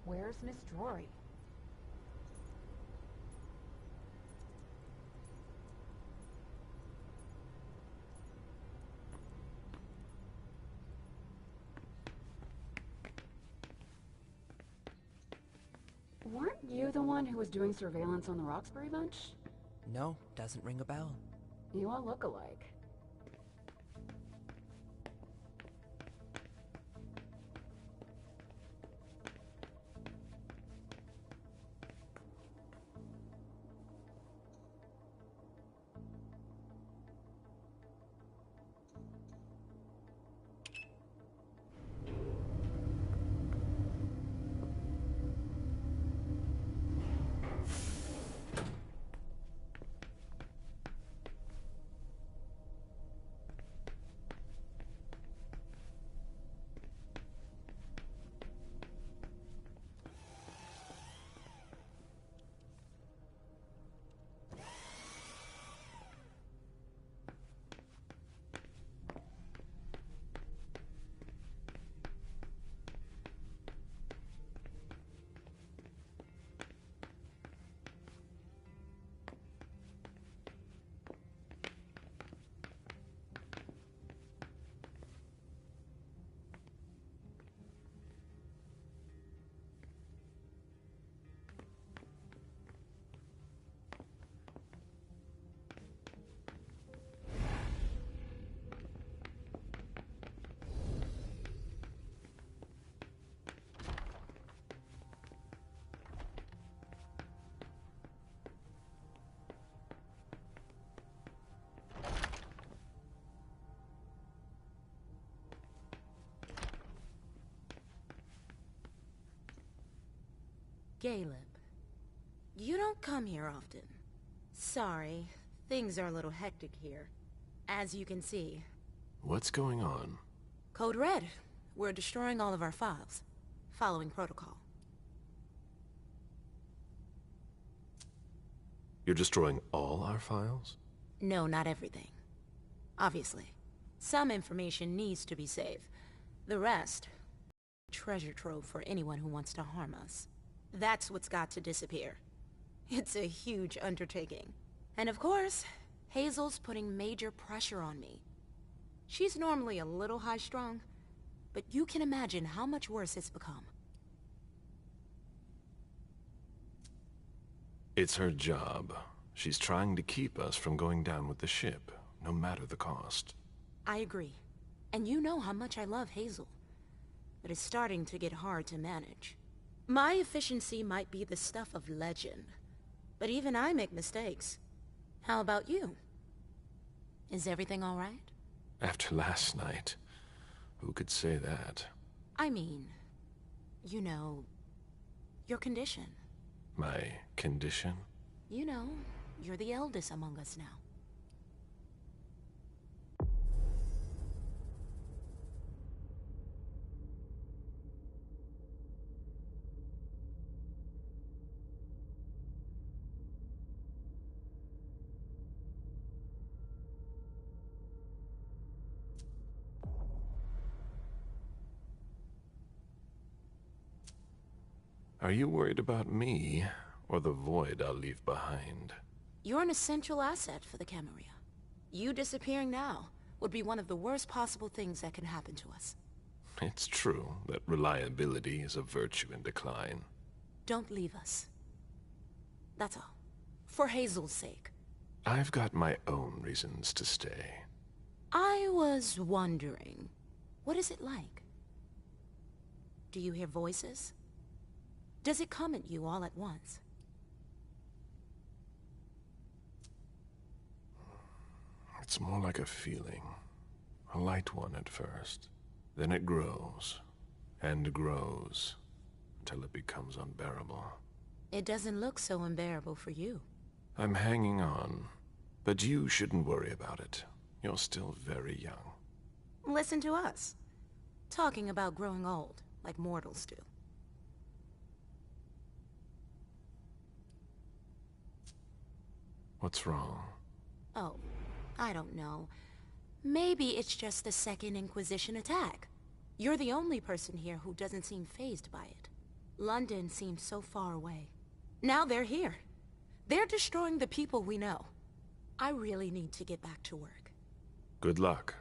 Where's Miss Drory? Weren't you the one who was doing surveillance on the Roxbury bunch? No, doesn't ring a bell. You all look alike. Caleb, you don't come here often. Sorry, things are a little hectic here. As you can see. What's going on? Code Red. We're destroying all of our files. Following protocol. You're destroying all our files? No, not everything. Obviously. Some information needs to be saved. The rest, treasure trove for anyone who wants to harm us. That's what's got to disappear. It's a huge undertaking. And of course, Hazel's putting major pressure on me. She's normally a little high-strung, but you can imagine how much worse it's become. It's her job. She's trying to keep us from going down with the ship, no matter the cost. I agree. And you know how much I love Hazel. But it's starting to get hard to manage. My efficiency might be the stuff of legend, but even I make mistakes. How about you? Is everything all right? After last night, who could say that? I mean, you know, your condition. My condition? You know, you're the eldest among us now. Are you worried about me, or the void I'll leave behind? You're an essential asset for the Camarilla. You disappearing now would be one of the worst possible things that can happen to us. It's true that reliability is a virtue in decline. Don't leave us. That's all. For Hazel's sake. I've got my own reasons to stay. I was wondering, what is it like? Do you hear voices? Does it come at you all at once? It's more like a feeling. A light one at first. Then it grows, and grows, until it becomes unbearable. It doesn't look so unbearable for you. I'm hanging on, but you shouldn't worry about it. You're still very young. Listen to us. Talking about growing old, like mortals do. What's wrong? Oh, I don't know. Maybe it's just the Second Inquisition attack. You're the only person here who doesn't seem fazed by it. London seemed so far away. Now they're here. They're destroying the people we know. I really need to get back to work. Good luck.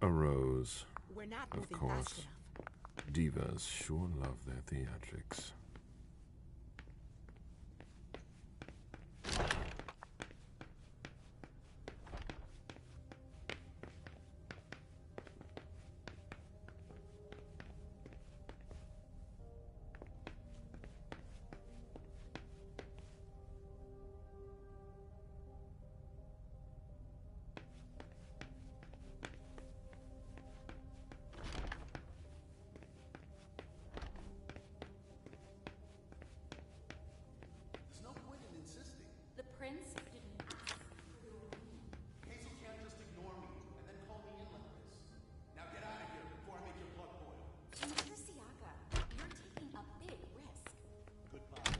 A rose. We're not Of moving course. fast enough. Divas sure love their theatrics. The prince didn't ask for your opinion. Hazel can't just ignore me and then call me in like this. Now get out of here before I make your blood boil. Mr. Siaka, you're taking a big risk. Goodbye.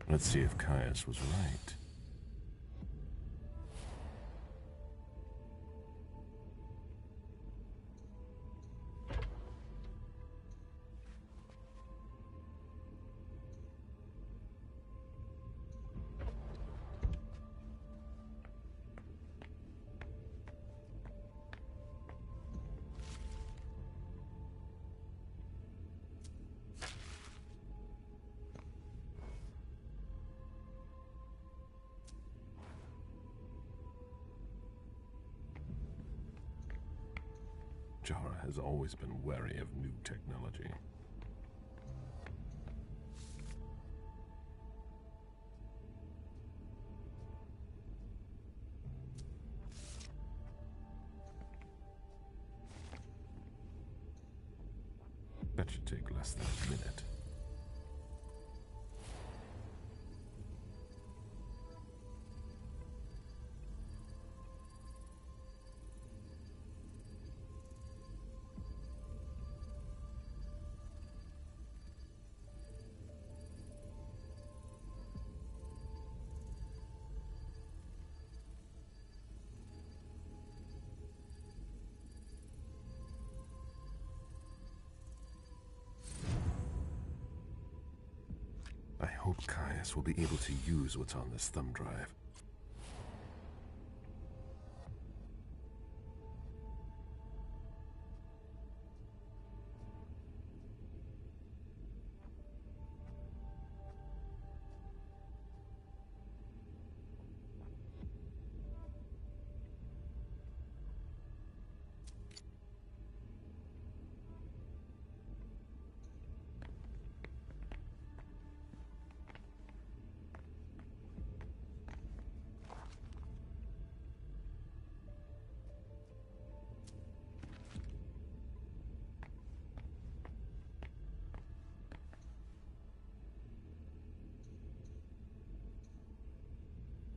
Let's see if Caius was right. Jara has always been wary of new technology. That should take less than a minute. I hope Caius will be able to use what's on this thumb drive.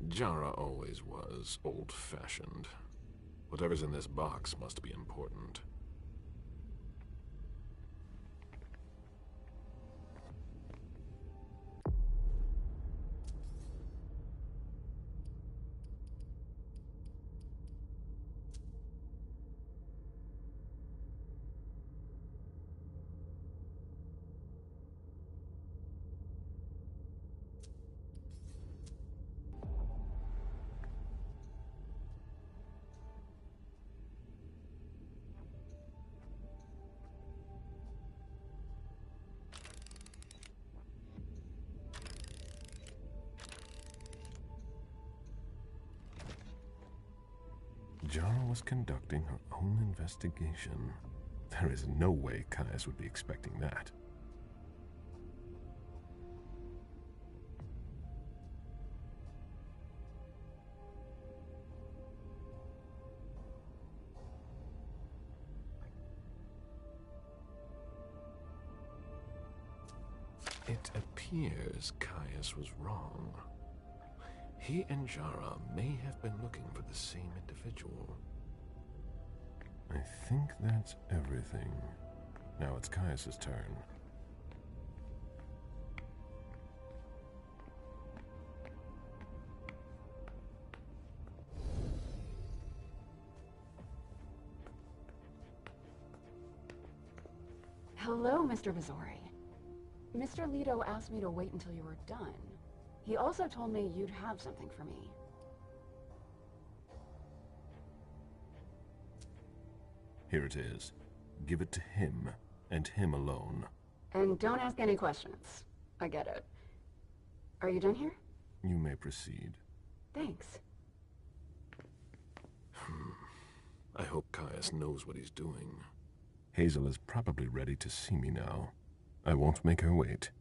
Jara always was old-fashioned. Whatever's in this box must be important. Jara was conducting her own investigation. There is no way Caius would be expecting that. It appears Caius was wrong. He and Jara may have been looking for the same individual. I think that's everything. Now it's Caius's turn. Hello, Mr. Vizori. Mr. Leto asked me to wait until you were done. He also told me you'd have something for me. Here it is. Give it to him, and him alone. And don't ask any questions. I get it. Are you done here? You may proceed. Thanks. I hope Caius knows what he's doing. Hazel is probably ready to see me now. I won't make her wait.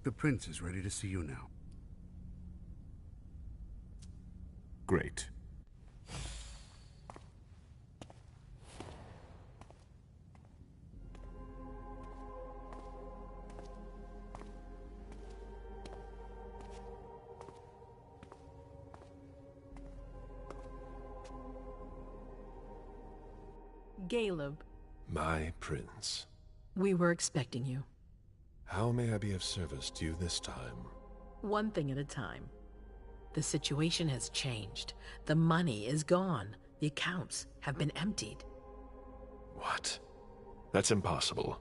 The prince is ready to see you now. Great. Caleb. My prince. We were expecting you. How may I be of service to you this time? One thing at a time. The situation has changed. The money is gone. The accounts have been emptied. What? That's impossible.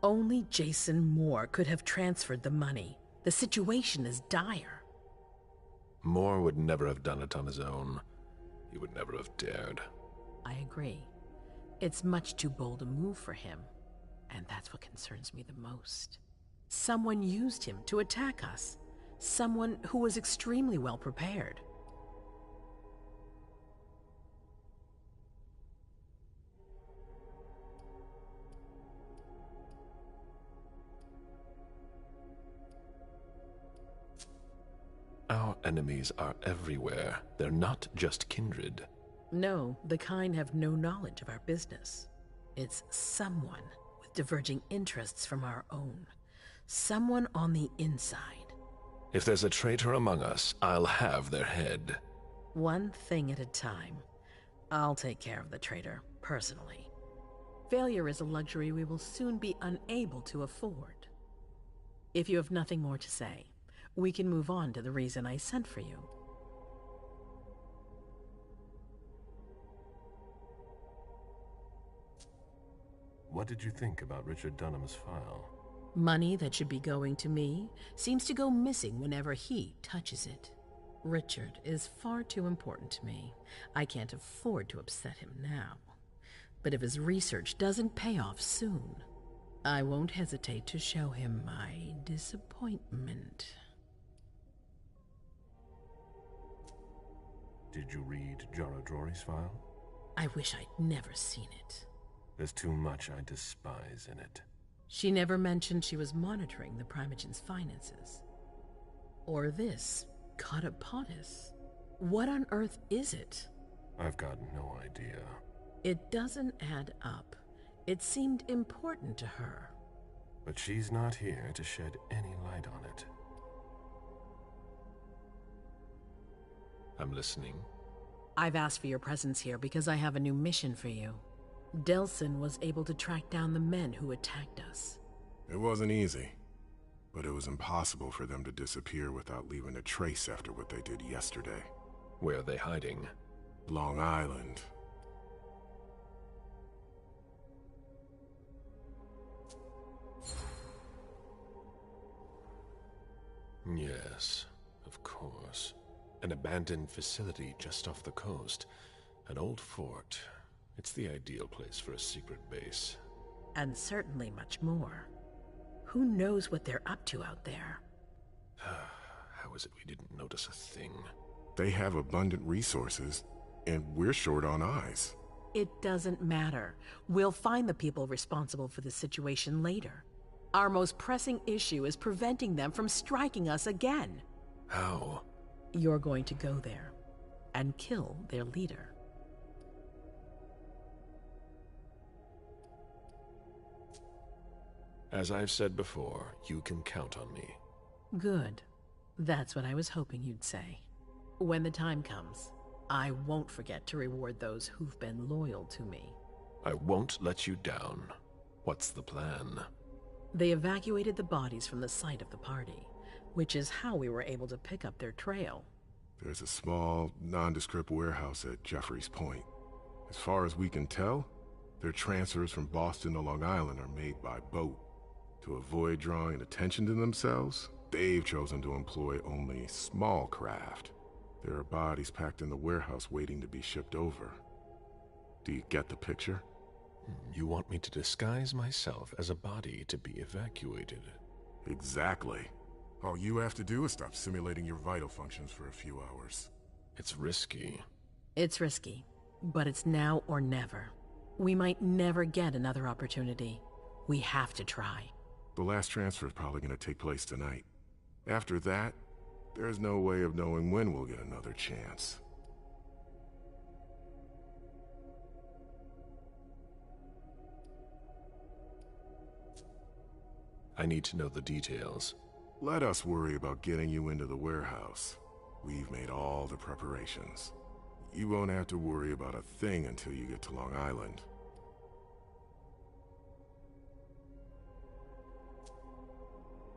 Only Jason Moore could have transferred the money. The situation is dire. Moore would never have done it on his own. He would never have dared. I agree. It's much too bold a move for him. And that's what concerns me the most. Someone used him to attack us. Someone who was extremely well prepared. Our enemies are everywhere. They're not just kindred. No, the kind have no knowledge of our business. It's someone with diverging interests from our own. Someone on the inside. If there's a traitor among us, I'll have their head. One thing at a time. I'll take care of the traitor, personally. Failure is a luxury we will soon be unable to afford. If you have nothing more to say, we can move on to the reason I sent for you. What did you think about Richard Dunham's file? Money that should be going to me seems to go missing whenever he touches it. Richard is far too important to me. I can't afford to upset him now. But if his research doesn't pay off soon, I won't hesitate to show him my disappointment. Did you read Jara Drory's file? I wish I'd never seen it. There's too much I despise in it. She never mentioned she was monitoring the Primogen's finances. Or this, Catapotis. What on earth is it? I've got no idea. It doesn't add up. It seemed important to her. But she's not here to shed any light on it. I'm listening. I've asked for your presence here because I have a new mission for you. Delsin was able to track down the men who attacked us. It wasn't easy, but it was impossible for them to disappear without leaving a trace after what they did yesterday. Where are they hiding? Long Island. Yes, of course. An abandoned facility just off the coast. An old fort. It's the ideal place for a secret base. And certainly much more. Who knows what they're up to out there? How is it we didn't notice a thing? They have abundant resources, and we're short on eyes. It doesn't matter. We'll find the people responsible for the situation later. Our most pressing issue is preventing them from striking us again. How? You're going to go there and kill their leader. As I've said before, you can count on me. Good. That's what I was hoping you'd say. When the time comes, I won't forget to reward those who've been loyal to me. I won't let you down. What's the plan? They evacuated the bodies from the site of the party, which is how we were able to pick up their trail. There's a small, nondescript warehouse at Jeffrey's Point. As far as we can tell, their transfers from Boston to Long Island are made by boat. To avoid drawing attention to themselves, they've chosen to employ only small craft. There are bodies packed in the warehouse waiting to be shipped over. Do you get the picture? You want me to disguise myself as a body to be evacuated? Exactly. All you have to do is stop simulating your vital functions for a few hours. It's risky. It's risky, but it's now or never. We might never get another opportunity. We have to try. The last transfer is probably going to take place tonight. After that, there's no way of knowing when we'll get another chance. I need to know the details. Let us worry about getting you into the warehouse. We've made all the preparations. You won't have to worry about a thing until you get to Long Island.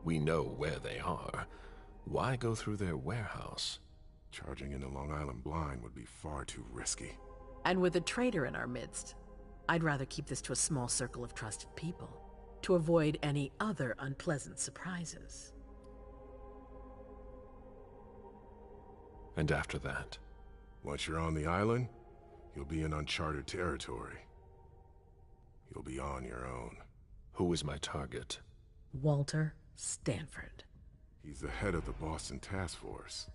We know where they are. Why go through their warehouse? Charging into Long Island blind would be far too risky. And with a traitor in our midst, I'd rather keep this to a small circle of trusted people, to avoid any other unpleasant surprises. And after that? Once you're on the island, you'll be in uncharted territory. You'll be on your own. Who is my target? Walter Stanford. He's the head of the Boston Task Force.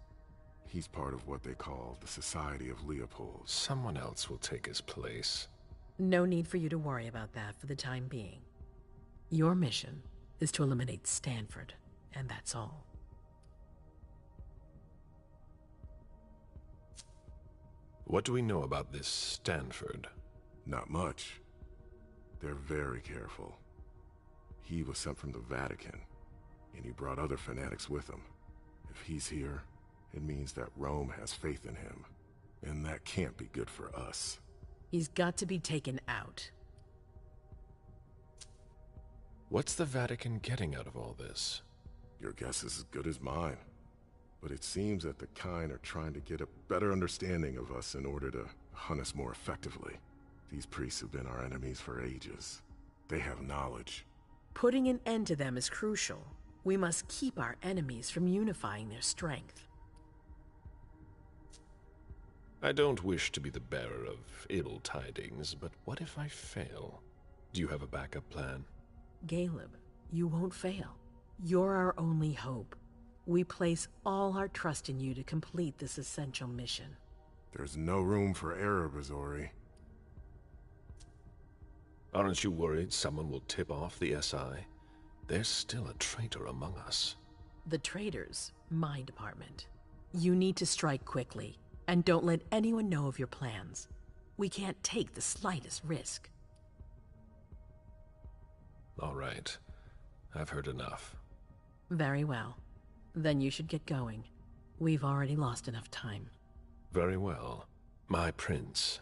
He's part of what they call the Society of Leopold. Someone else will take his place. No need for you to worry about that for the time being. Your mission is to eliminate Stanford, and that's all. What do we know about this Stanford? Not much. They're very careful. He was sent from the Vatican, and he brought other fanatics with him. If he's here, it means that Rome has faith in him, and that can't be good for us. He's got to be taken out. What's the Vatican getting out of all this? Your guess is as good as mine. But it seems that the kind are trying to get a better understanding of us in order to hunt us more effectively. These priests have been our enemies for ages. They have knowledge. Putting an end to them is crucial. We must keep our enemies from unifying their strength. I don't wish to be the bearer of ill tidings, but what if I fail? Do you have a backup plan? Caleb, you won't fail. You're our only hope. We place all our trust in you to complete this essential mission. There's no room for error, Bazori. Aren't you worried someone will tip off the SI? There's still a traitor among us. The traitors, my department. You need to strike quickly, and don't let anyone know of your plans. We can't take the slightest risk. All right. I've heard enough. Very well. Then you should get going. We've already lost enough time. Very well. My prince.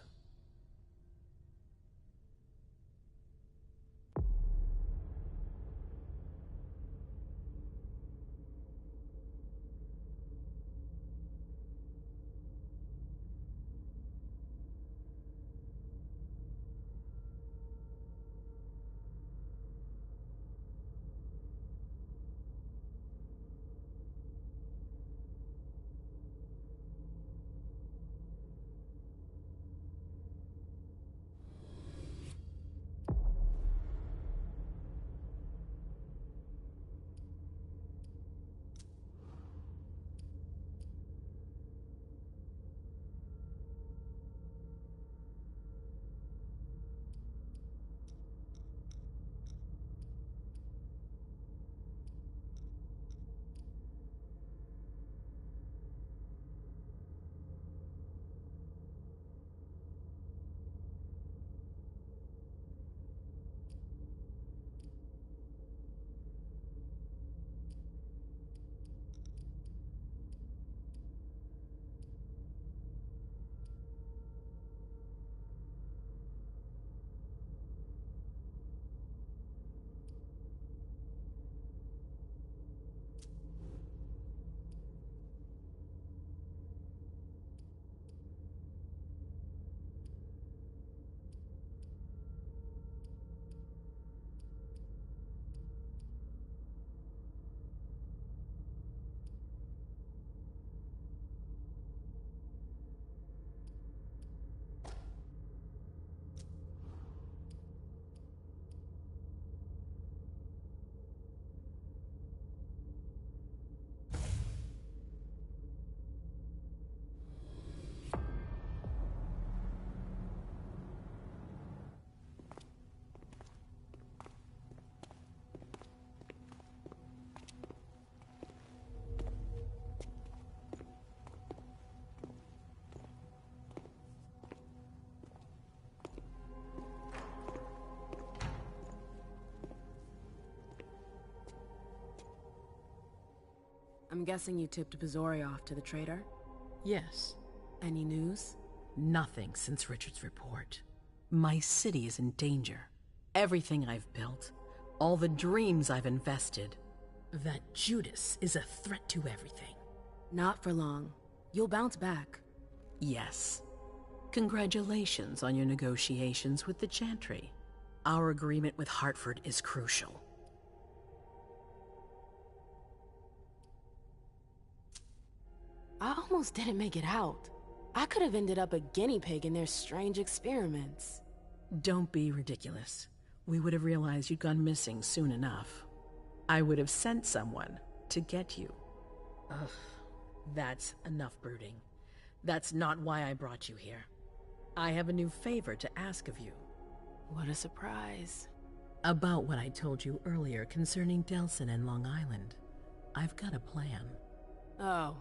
I'm guessing you tipped Bizori off to the traitor? Yes. Any news? Nothing since Richard's report. My city is in danger. Everything I've built, all the dreams I've invested. That Judas is a threat to everything. Not for long. You'll bounce back. Yes. Congratulations on your negotiations with the Chantry. Our agreement with Hartford is crucial. I almost didn't make it out. I could have ended up a guinea pig in their strange experiments. Don't be ridiculous. We would have realized you'd gone missing soon enough. I would have sent someone to get you. Ugh, that's enough brooding. That's not why I brought you here. I have a new favor to ask of you. What a surprise. About what I told you earlier concerning Delsin and Long Island. I've got a plan. Oh,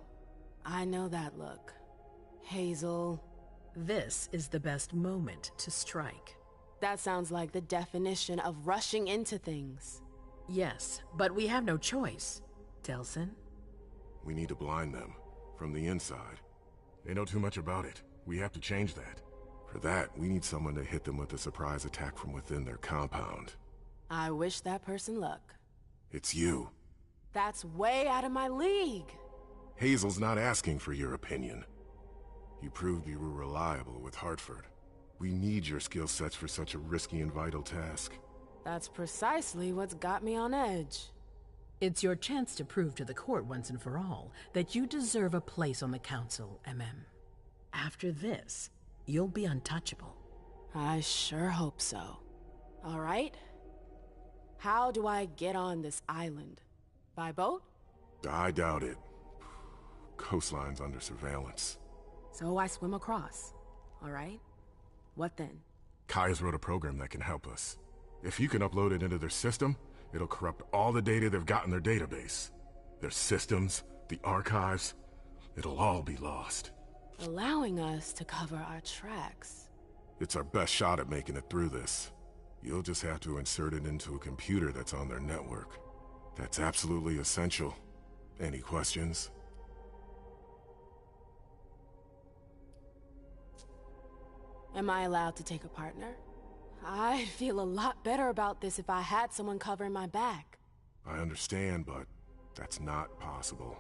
I know that look. Hazel. This is the best moment to strike. That sounds like the definition of rushing into things. Yes, but we have no choice. Delsin? We need to blind them, from the inside. They know too much about it. We have to change that. For that, we need someone to hit them with a surprise attack from within their compound. I wish that person luck. It's you. That's way out of my league. Hazel's not asking for your opinion. You proved you were reliable with Hartford. We need your skill sets for such a risky and vital task. That's precisely what's got me on edge. It's your chance to prove to the court once and for all that you deserve a place on the council, MM. After this, you'll be untouchable. I sure hope so. All right. How do I get on this island? By boat? I doubt it. Coastline's under surveillance. So I swim across. All right. What then? Kaya's wrote a program that can help us. If you can upload it into their system, it'll corrupt all the data they've got in their database. Their systems, the archives, it'll all be lost. Allowing us to cover our tracks. It's our best shot at making it through this. You'll just have to insert it into a computer that's on their network. That's absolutely essential. Any questions? Am I allowed to take a partner? I'd feel a lot better about this if I had someone covering my back. I understand, but that's not possible.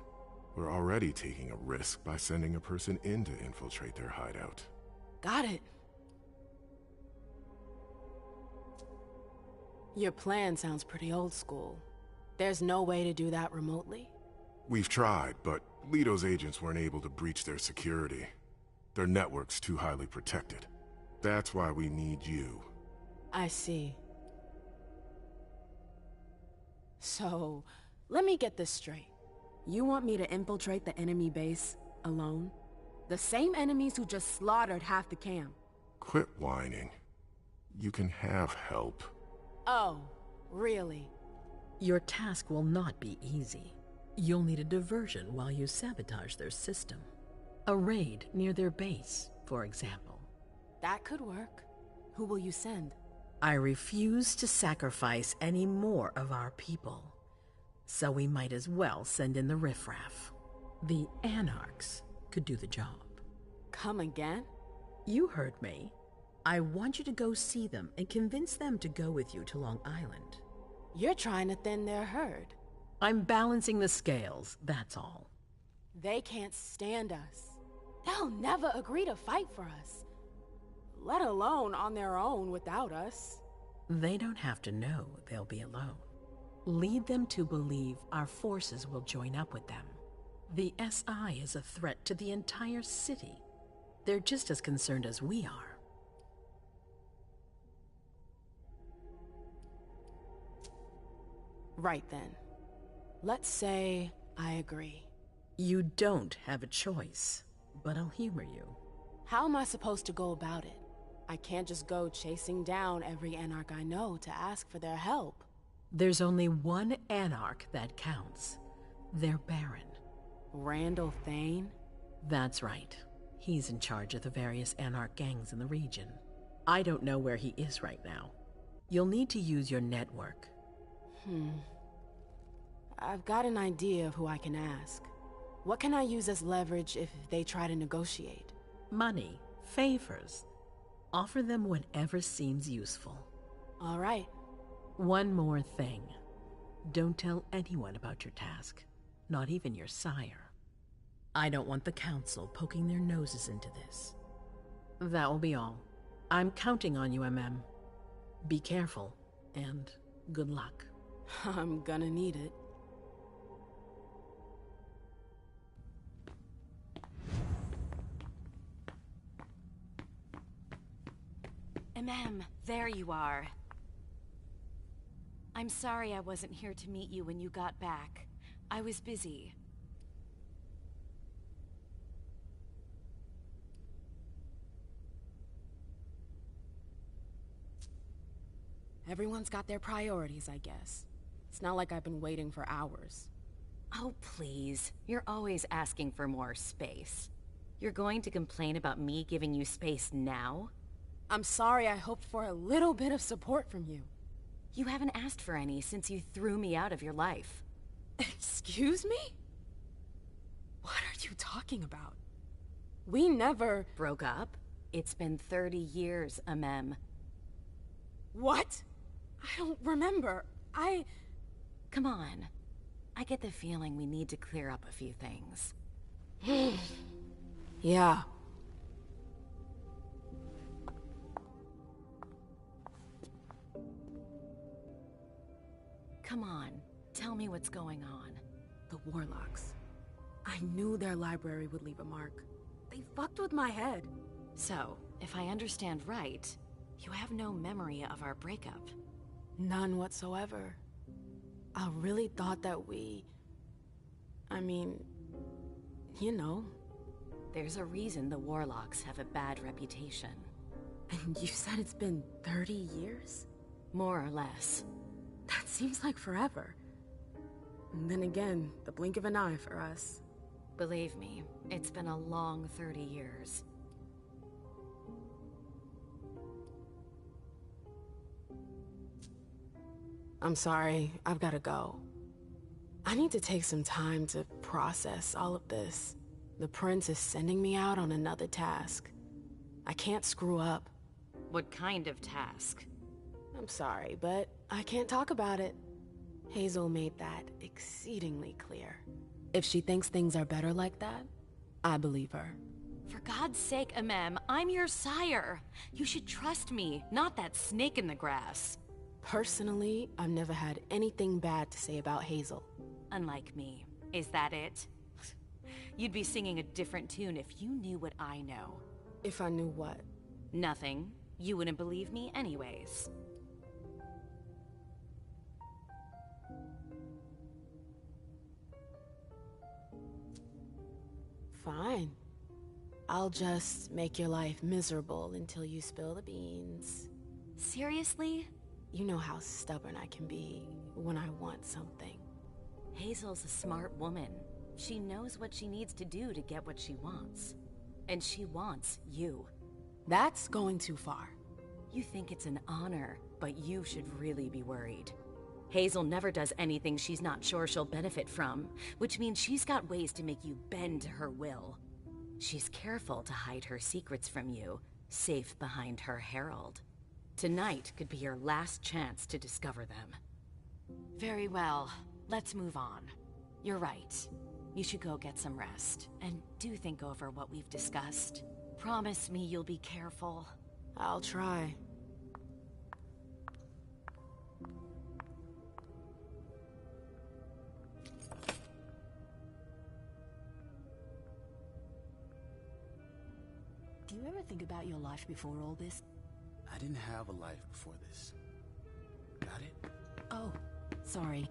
We're already taking a risk by sending a person in to infiltrate their hideout. Got it. Your plan sounds pretty old school. There's no way to do that remotely? We've tried, but Leto's agents weren't able to breach their security. Their network's too highly protected. That's why we need you. I see. So, let me get this straight. You want me to infiltrate the enemy base alone? The same enemies who just slaughtered half the camp. Quit whining. You can have help. Oh, really? Your task will not be easy. You'll need a diversion while you sabotage their system. A raid near their base, for example. That could work. Who will you send? I refuse to sacrifice any more of our people. So we might as well send in the riffraff. The Anarchs could do the job. Come again? You heard me. I want you to go see them and convince them to go with you to Long Island. You're trying to thin their herd. I'm balancing the scales, that's all. They can't stand us. They'll never agree to fight for us. Let alone on their own without us. They don't have to know they'll be alone. Lead them to believe our forces will join up with them. The SI is a threat to the entire city. They're just as concerned as we are. Right then. Let's say I agree. You don't have a choice, but I'll humor you. How am I supposed to go about it? I can't just go chasing down every Anarch I know to ask for their help. There's only one Anarch that counts. Their Baron. Randall Thane? That's right. He's in charge of the various Anarch gangs in the region. I don't know where he is right now. You'll need to use your network. I've got an idea of who I can ask. What can I use as leverage if they try to negotiate? Money, favors. Offer them whatever seems useful. All right. One more thing. Don't tell anyone about your task, not even your sire. I don't want the Council poking their noses into this. That will be all. I'm counting on you, MM. Be careful, and good luck. I'm gonna need it. There you are. I'm sorry I wasn't here to meet you when you got back. I was busy. Everyone's got their priorities, I guess. It's not like I've been waiting for hours. Oh, please. You're always asking for more space. You're going to complain about me giving you space now? I'm sorry I hoped for a little bit of support from you. You haven't asked for any since you threw me out of your life. Excuse me? What are you talking about? We never... Broke up? It's been 30 years, Amem. What? I don't remember. Come on. I get the feeling we need to clear up a few things. Yeah. Come on, tell me what's going on. The Warlocks. I knew their library would leave a mark. They fucked with my head. So, if I understand right, you have no memory of our breakup. None whatsoever. I really thought that I mean, you know. There's a reason the Warlocks have a bad reputation. And you said it's been 30 years? More or less. That seems like forever. And then again, the blink of an eye for us. Believe me, it's been a long 30 years. I'm sorry, I've gotta go. I need to take some time to process all of this. The prince is sending me out on another task. I can't screw up. What kind of task? I'm sorry, but I can't talk about it. Hazel made that exceedingly clear. If she thinks things are better like that, I believe her. For God's sake, Amem, I'm your sire. You should trust me, not that snake in the grass. Personally, I've never had anything bad to say about Hazel. Unlike me. Is that it? You'd be singing a different tune if you knew what I know. If I knew what? Nothing. You wouldn't believe me anyways. Fine. I'll just make your life miserable until you spill the beans. Seriously? You know how stubborn I can be when I want something. Hazel's a smart woman. She knows what she needs to do to get what she wants. And she wants you. That's going too far. You think it's an honor, but you should really be worried. Hazel never does anything she's not sure she'll benefit from, which means she's got ways to make you bend to her will. She's careful to hide her secrets from you, safe behind her herald. Tonight could be your last chance to discover them. Very well, let's move on. You're right. You should go get some rest, and do think over what we've discussed. Promise me you'll be careful. I'll try. Do you ever think about your life before all this? I didn't have a life before this. Got it? Oh, sorry.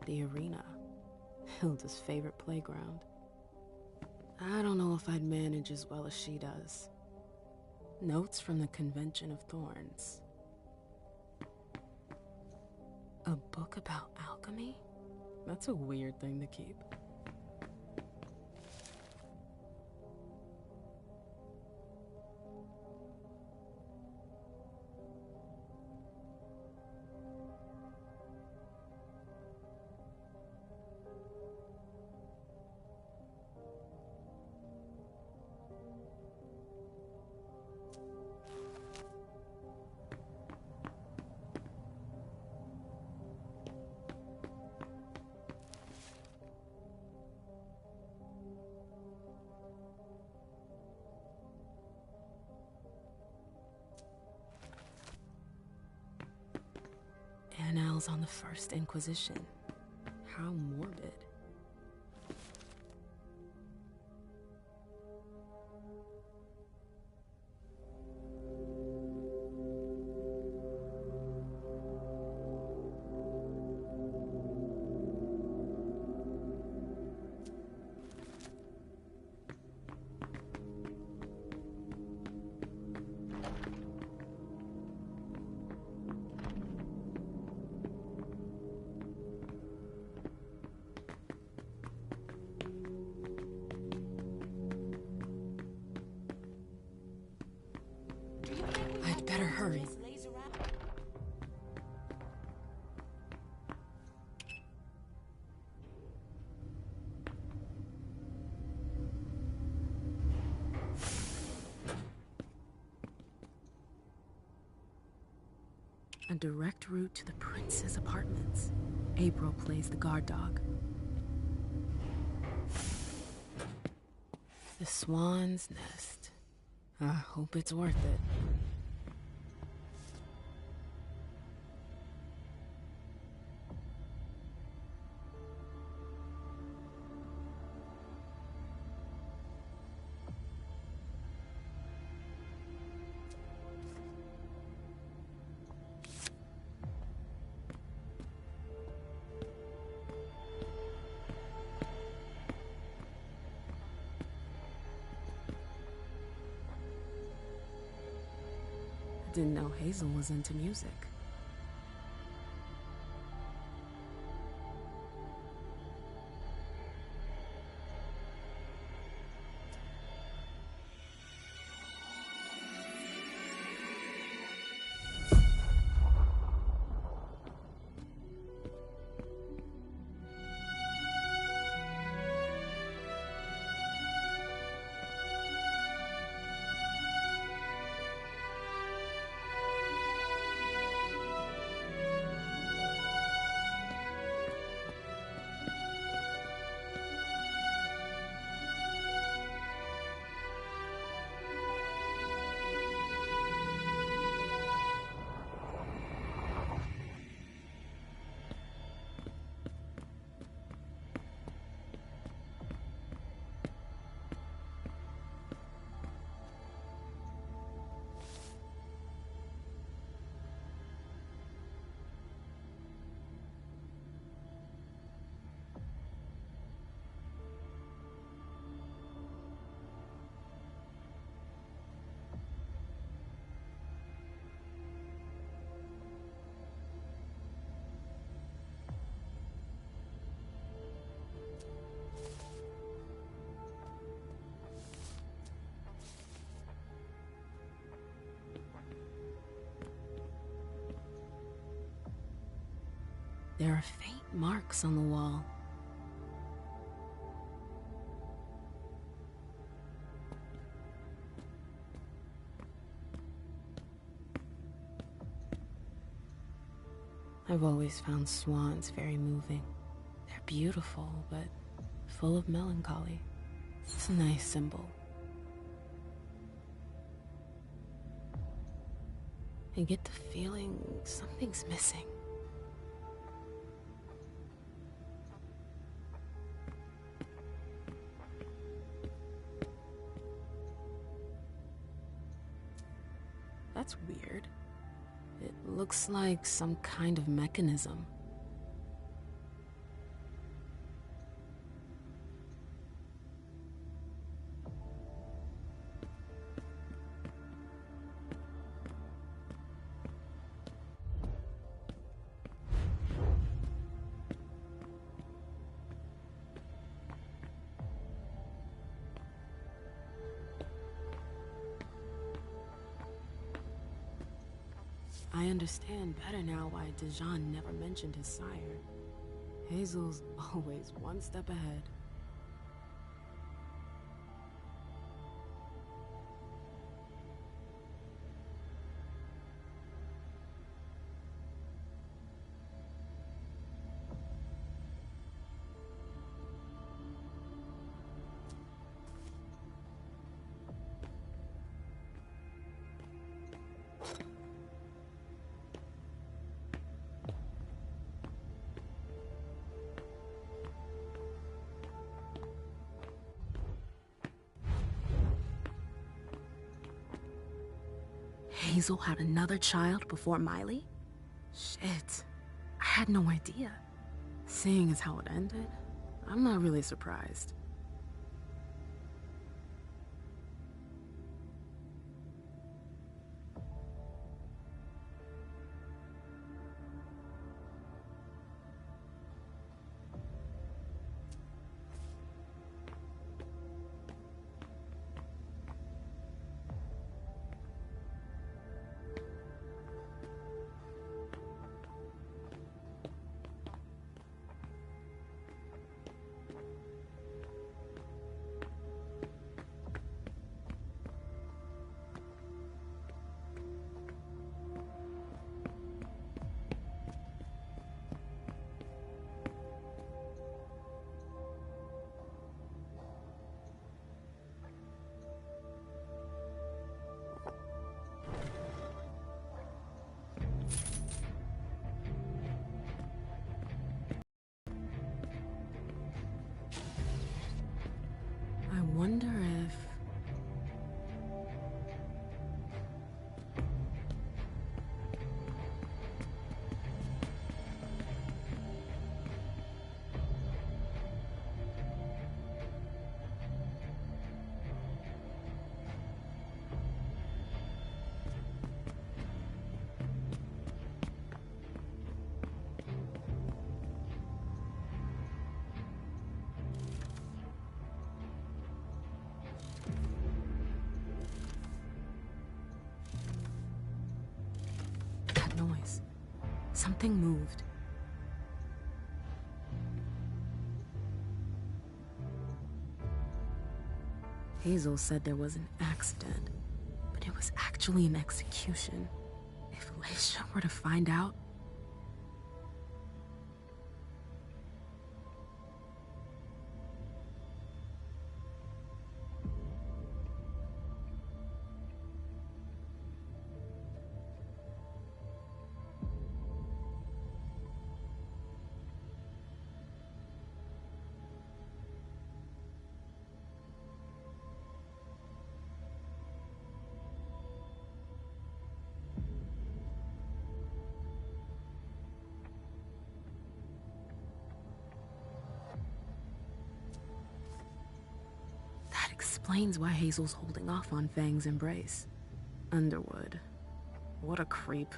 The arena. Hilda's favorite playground. I don't know if I'd manage as well as she does. Notes from the Convention of Thorns. A book about alchemy? That's a weird thing to keep. Annals on the First Inquisition. How morbid. I Better hurry. A direct route to the prince's apartments. April plays the guard dog. The swan's nest. I hope it's worth it. Didn't know Hazel was into music. There are faint marks on the wall. I've always found swans very moving. They're beautiful, but full of melancholy. It's a nice symbol. I get the feeling something's missing. That's weird. It looks like some kind of mechanism. I understand better now why Dijon never mentioned his sire. Hazel's always one step ahead. Hazel had another child before Miley? Shit, I had no idea. Seeing as how it ended, I'm not really surprised. Something moved. Hazel said there was an accident, but it was actually an execution. If Leisha were to find out... That explains why Hazel's holding off on Fang's embrace. Underwood. What a creep.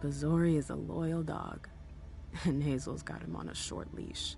Bazori is a loyal dog, and Hazel's got him on a short leash.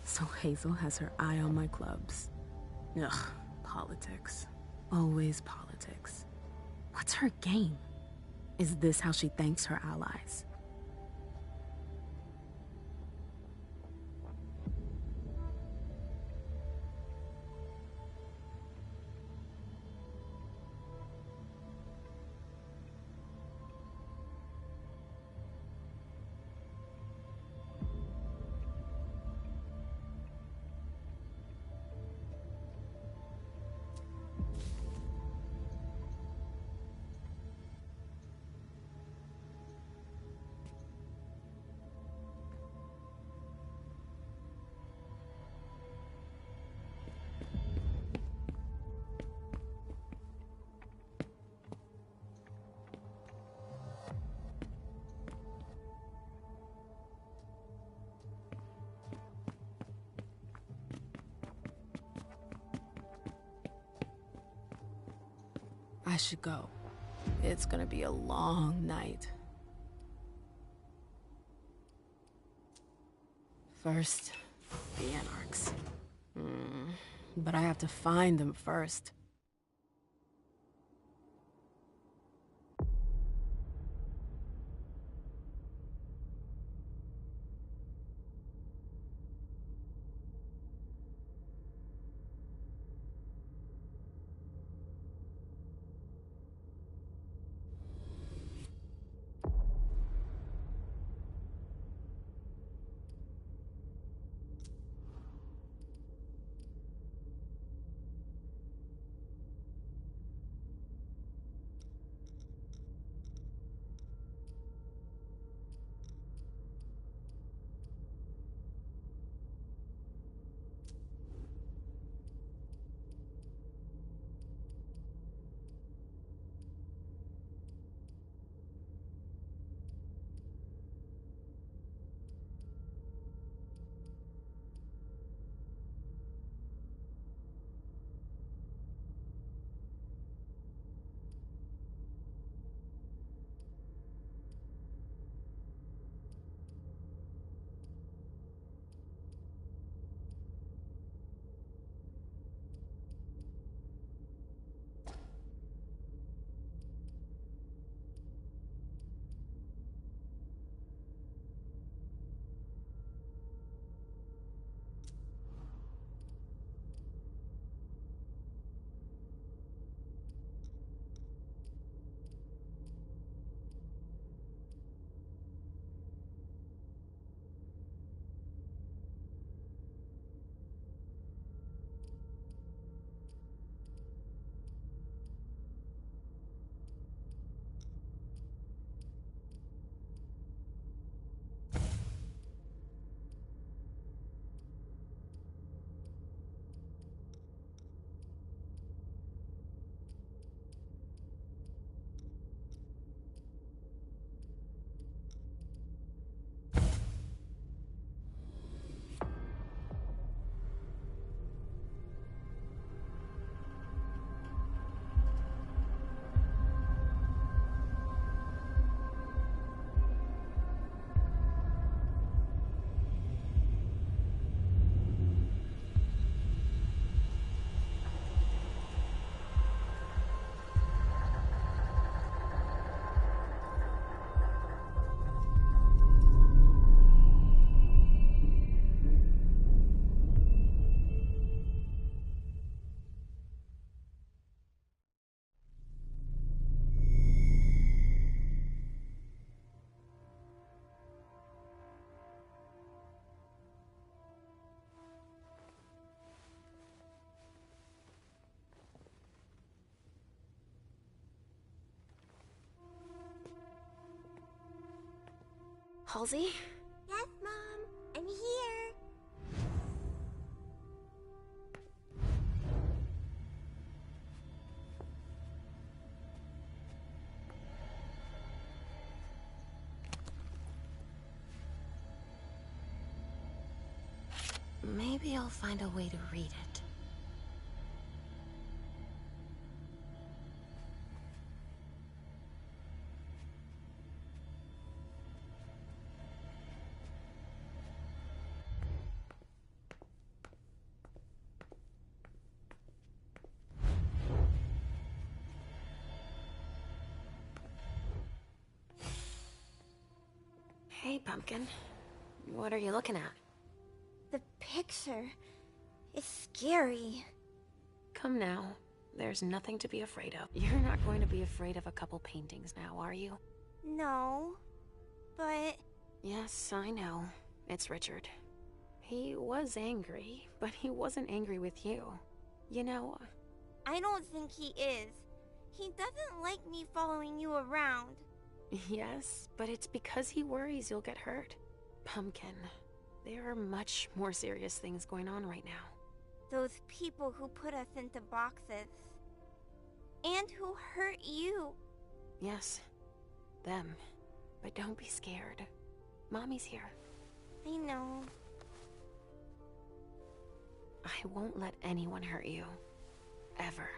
So Hazel has her eye on my clubs. Ugh, politics. Always politics. What's her game? Is this how she thanks her allies? I should go. It's gonna be a long night. First, the Anarchs. But I have to find them first. Halsey? Yes, Mom. I'm here. Maybe I'll find a way to read it. Hey, Pumpkin. What are you looking at? The picture is scary. Come now. There's nothing to be afraid of. You're not going to be afraid of a couple paintings now, are you? No, but... Yes, I know. It's Richard. He was angry, but he wasn't angry with you. You know... I don't think he is. He doesn't like me following you around. Yes, but it's because he worries you'll get hurt. Pumpkin, there are much more serious things going on right now. Those people who put us into boxes. And who hurt you. Yes, them. But don't be scared. Mommy's here. I know. I won't let anyone hurt you. Ever.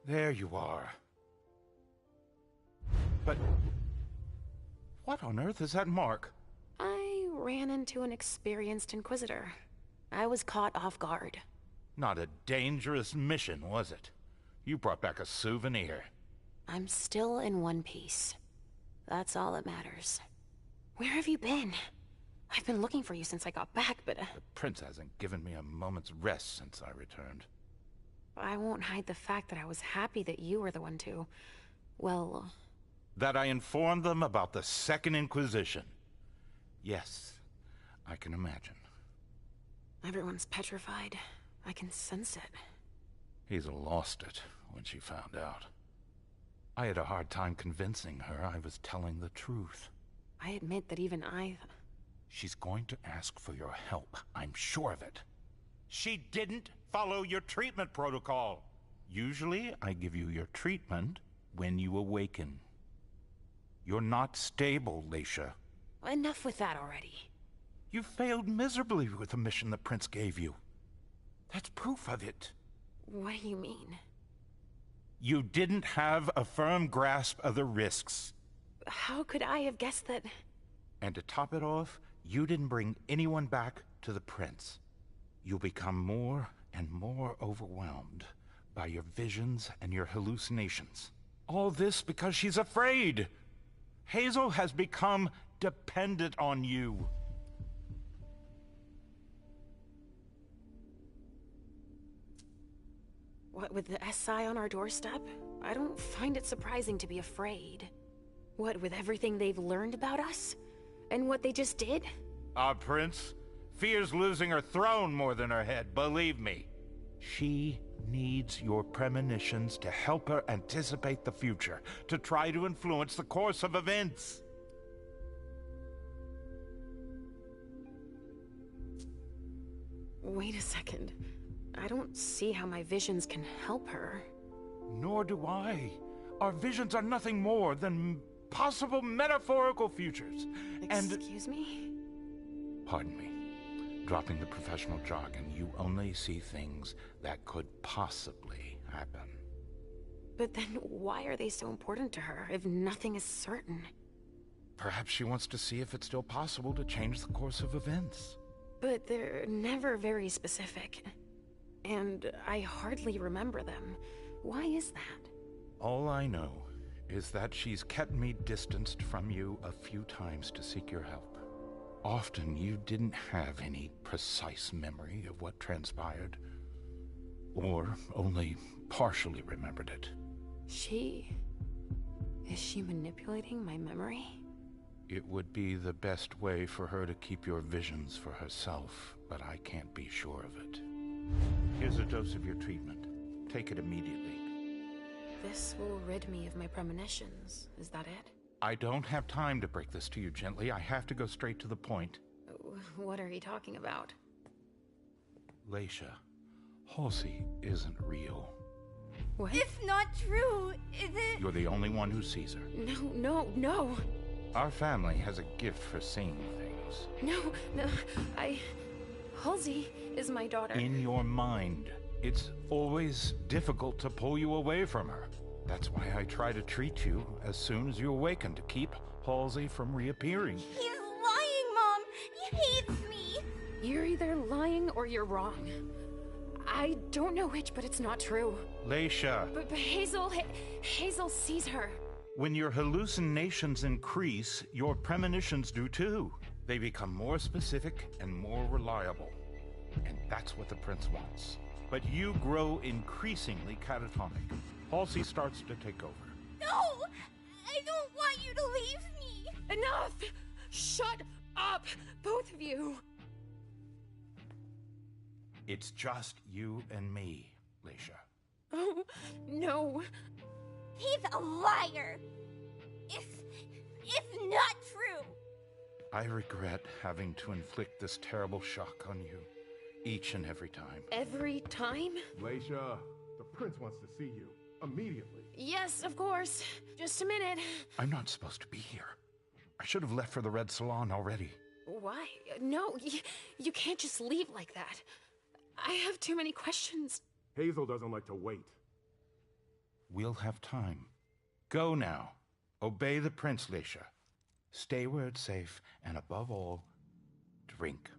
There you are. But... what on earth is that mark? I ran into an experienced Inquisitor. I was caught off guard. Not a dangerous mission, was it? You brought back a souvenir. I'm still in one piece. That's all that matters. Where have you been? I've been looking for you since I got back, but... The prince hasn't given me a moment's rest since I returned. I won't hide the fact that I was happy that you were the one to... well... That I informed them about the Second Inquisition. Yes, I can imagine. Everyone's petrified. I can sense it. He's lost it when she found out. I had a hard time convincing her I was telling the truth. I admit that even I... She's going to ask for your help, I'm sure of it. She didn't follow your treatment protocol. Usually, I give you your treatment when you awaken. You're not stable, Leisha. Enough with that already. You failed miserably with the mission the prince gave you. That's proof of it. What do you mean? You didn't have a firm grasp of the risks. How could I have guessed that... And to top it off, you didn't bring anyone back to the prince. You'll become more and more overwhelmed by your visions and your hallucinations. All this because she's afraid. Hazel has become dependent on you. What, with the SI on our doorstep? I don't find it surprising to be afraid. What, with everything they've learned about us? And what they just did? Our prince fears losing her throne more than her head, believe me. She needs your premonitions to help her anticipate the future, to try to influence the course of events. Wait a second. I don't see how my visions can help her. Nor do I. Our visions are nothing more than possible metaphorical futures. Excuse me? Pardon me. Dropping the professional jargon, you only see things that could possibly happen. But then why are they so important to her if nothing is certain? Perhaps she wants to see if it's still possible to change the course of events. But they're never very specific. And I hardly remember them. Why is that? All I know is that she's kept me distanced from you a few times to seek your help. Often you didn't have any precise memory of what transpired, or only partially remembered it. Is she manipulating my memory? It would be the best way for her to keep your visions for herself, but I can't be sure of it. Here's a dose of your treatment. Take it immediately. This will rid me of my premonitions. Is that it? I don't have time to break this to you gently. I have to go straight to the point. What are you talking about? Leisha, Halsey isn't real. What? It's not true, is it? You're the only one who sees her. No. Our family has a gift for seeing things. No, Halsey is my daughter. In your mind. It's always difficult to pull you away from her. That's why I try to treat you as soon as you awaken to keep Halsey from reappearing. He's lying, Mom! He hates me! You're either lying or you're wrong. I don't know which, but it's not true. Leisha. But Hazel sees her. When your hallucinations increase, your premonitions do too. They become more specific and more reliable. And that's what the Prince wants. But you grow increasingly catatonic. Halsey starts to take over. No! I don't want you to leave me! Enough! Shut up, both of you! It's just you and me, Leisha. Oh, no. He's a liar! It's not true! I regret having to inflict this terrible shock on you. Each and every time. Every time? Leisha, the Prince wants to see you. Immediately. Yes, of course. Just a minute. I'm not supposed to be here. I should have left for the Red Salon already. Why? No, you can't just leave like that. I have too many questions. Hazel doesn't like to wait. We'll have time. Go now. Obey the Prince, Leisha. Stay where it's safe, and above all, drink.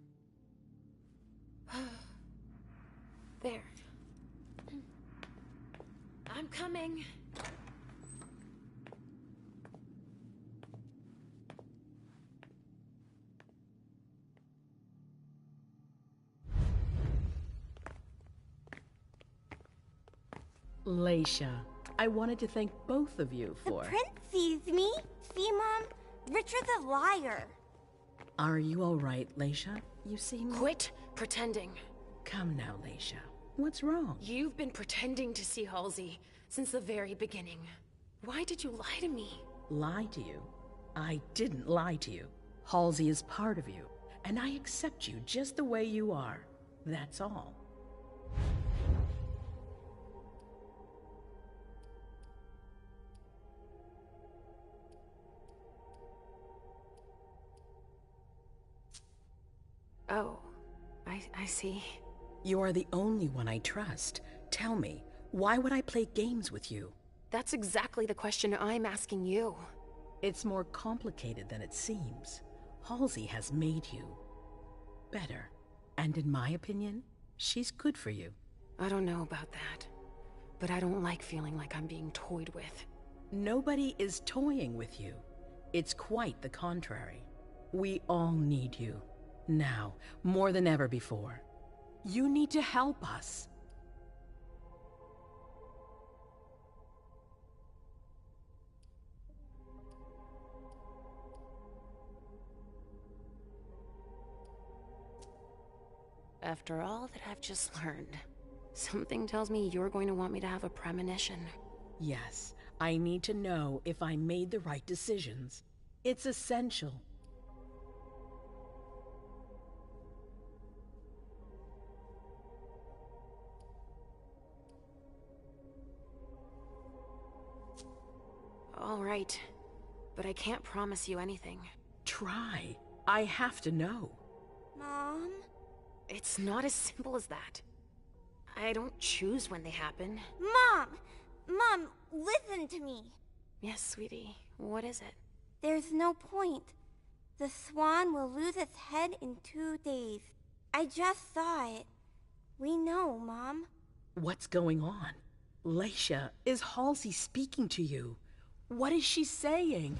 There. I'm coming. Leisha, I wanted to thank both of you for... The Prince sees me. See, Mom? Richard's a liar. Are you all right, Leisha? You seem... Quit pretending. Come now, Leisha. What's wrong? You've been pretending to see Halsey since the very beginning. Why did you lie to me? Lie to you? I didn't lie to you. Halsey is part of you, and I accept you just the way you are. That's all. Oh, I see. You are the only one I trust. Tell me, why would I play games with you? That's exactly the question I'm asking you. It's more complicated than it seems. Halsey has made you better. And in my opinion, she's good for you. I don't know about that, but I don't like feeling like I'm being toyed with. Nobody is toying with you. It's quite the contrary. We all need you. Now, more than ever before. You need to help us. After all that I've just learned, something tells me you're going to want me to have a premonition. Yes, I need to know if I made the right decisions. It's essential. All right, but I can't promise you anything. Try. I have to know. Mom? It's not as simple as that. I don't choose when they happen. Mom! Mom, listen to me. Yes, sweetie. What is it? There's no point. The swan will lose its head in 2 days. I just saw it. We know, Mom. What's going on? Leisha, is Halsey speaking to you? What is she saying?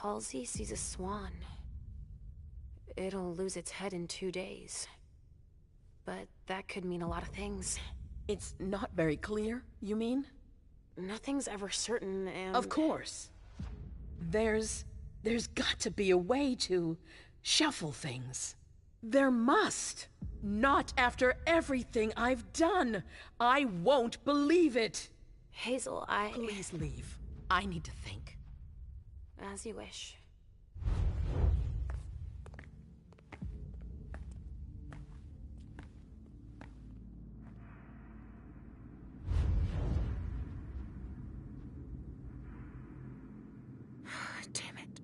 Halsey sees a swan. It'll lose its head in 2 days. But that could mean a lot of things. It's not very clear, you mean? Nothing's ever certain, and... Of course. There's got to be a way to shuffle things. There must. Not after everything I've done. I won't believe it. Hazel, Please leave. I need to think. As you wish. Damn it.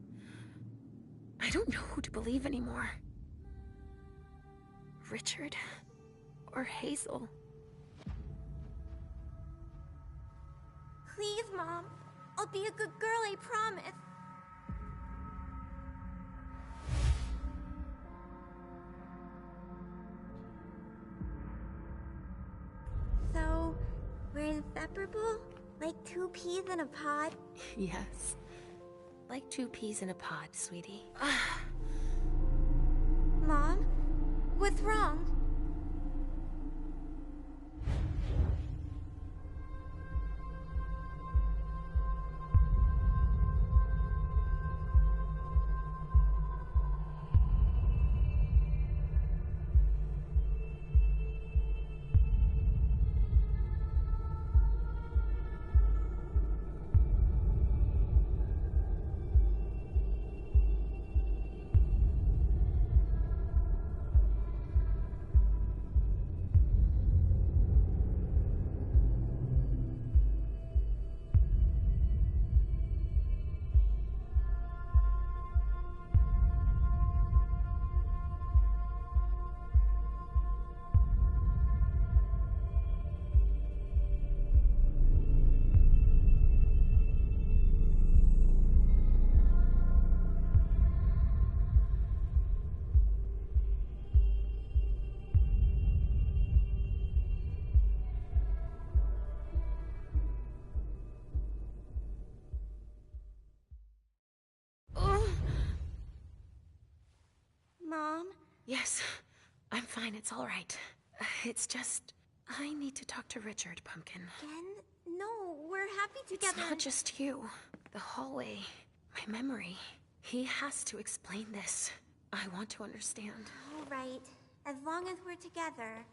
I don't know who to believe anymore. Richard or Hazel. Please, Mom. I'll be a good girl, I promise. So, we're inseparable? Like 2 peas in a pod? Yes. Like 2 peas in a pod, sweetie. Mom? What's wrong? Mom? Yes, I'm fine. It's all right. It's just... I need to talk to Richard, Pumpkin. Again? No, we're happy together. It's not just you. The hallway. My memory. He has to explain this. I want to understand. All right. As long as we're together.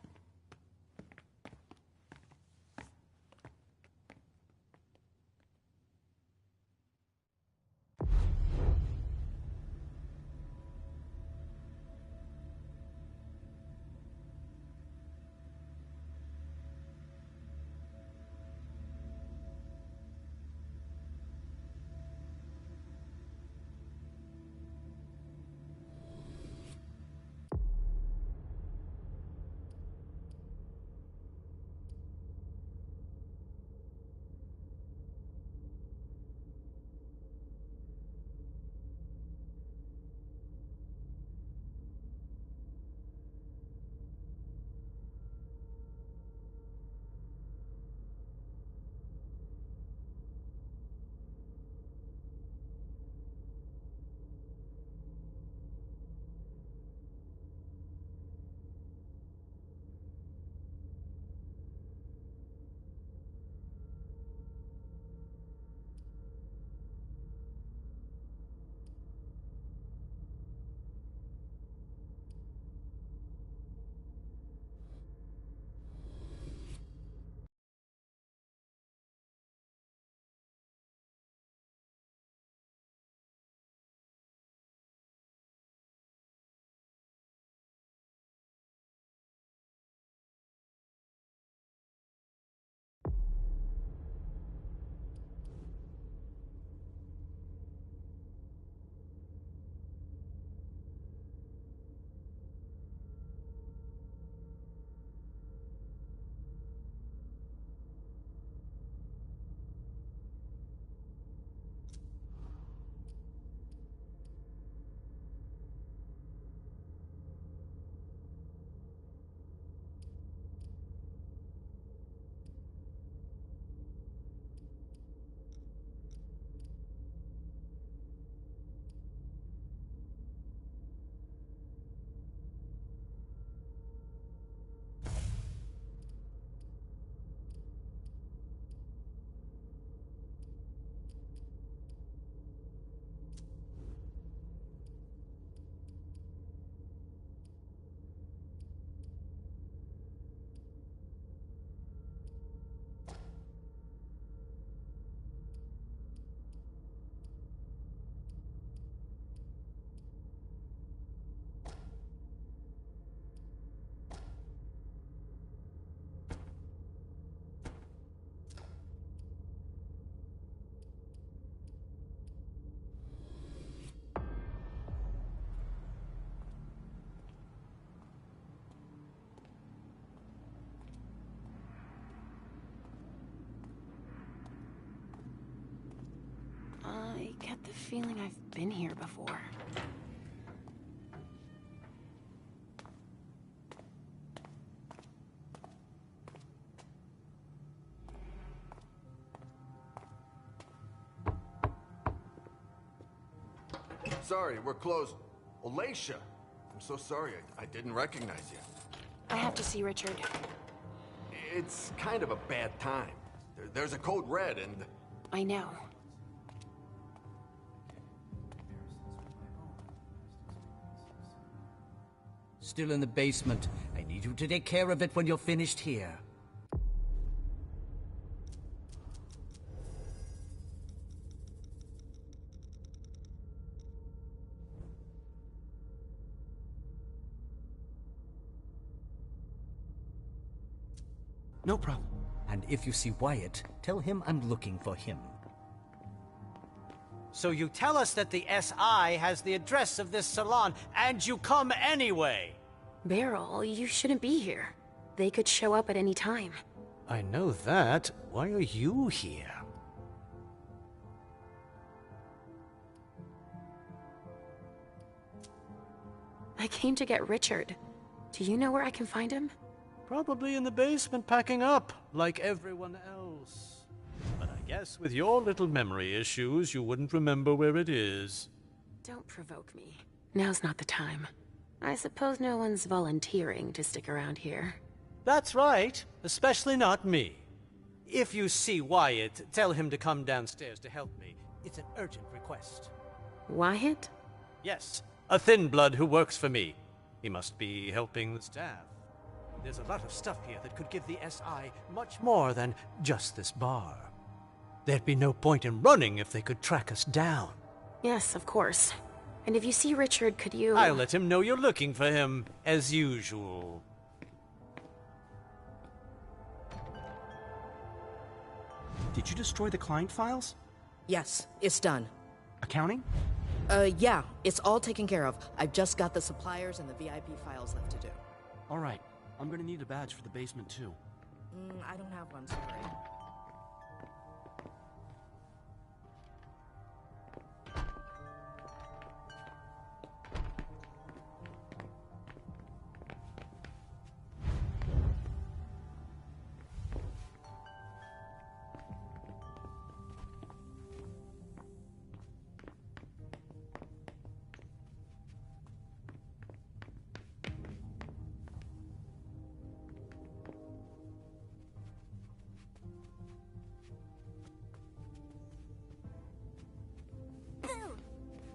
got the feeling I've been here before. Sorry, we're closed. Alacia! I'm so sorry, I didn't recognize you. I have to see Richard. It's kind of a bad time. There's a code red and... I know. Still in the basement. I need you to take care of it when you're finished here. No problem. And if you see Wyatt, tell him I'm looking for him. So you tell us that the SI has the address of this salon, and you come anyway! Beryl, you shouldn't be here. They could show up at any time. I know that. Why are you here? I came to get Richard. Do you know where I can find him? Probably in the basement packing up, like everyone else. But I guess with your little memory issues, you wouldn't remember where it is. Don't provoke me. Now's not the time. I suppose no one's volunteering to stick around here. That's right, especially not me. If you see Wyatt, tell him to come downstairs to help me. It's an urgent request. Wyatt? Yes, a thin blood who works for me. He must be helping the staff. There's a lot of stuff here that could give the SI much more than just this bar. There'd be no point in running if they could track us down. Yes, of course. And if you see Richard, could you... I'll let him know you're looking for him, as usual. Did you destroy the client files? Yes, it's done. Accounting? Yeah, it's all taken care of. I've just got the suppliers and the VIP files left to do. All right. I'm gonna need a badge for the basement, too. I don't have one, sorry.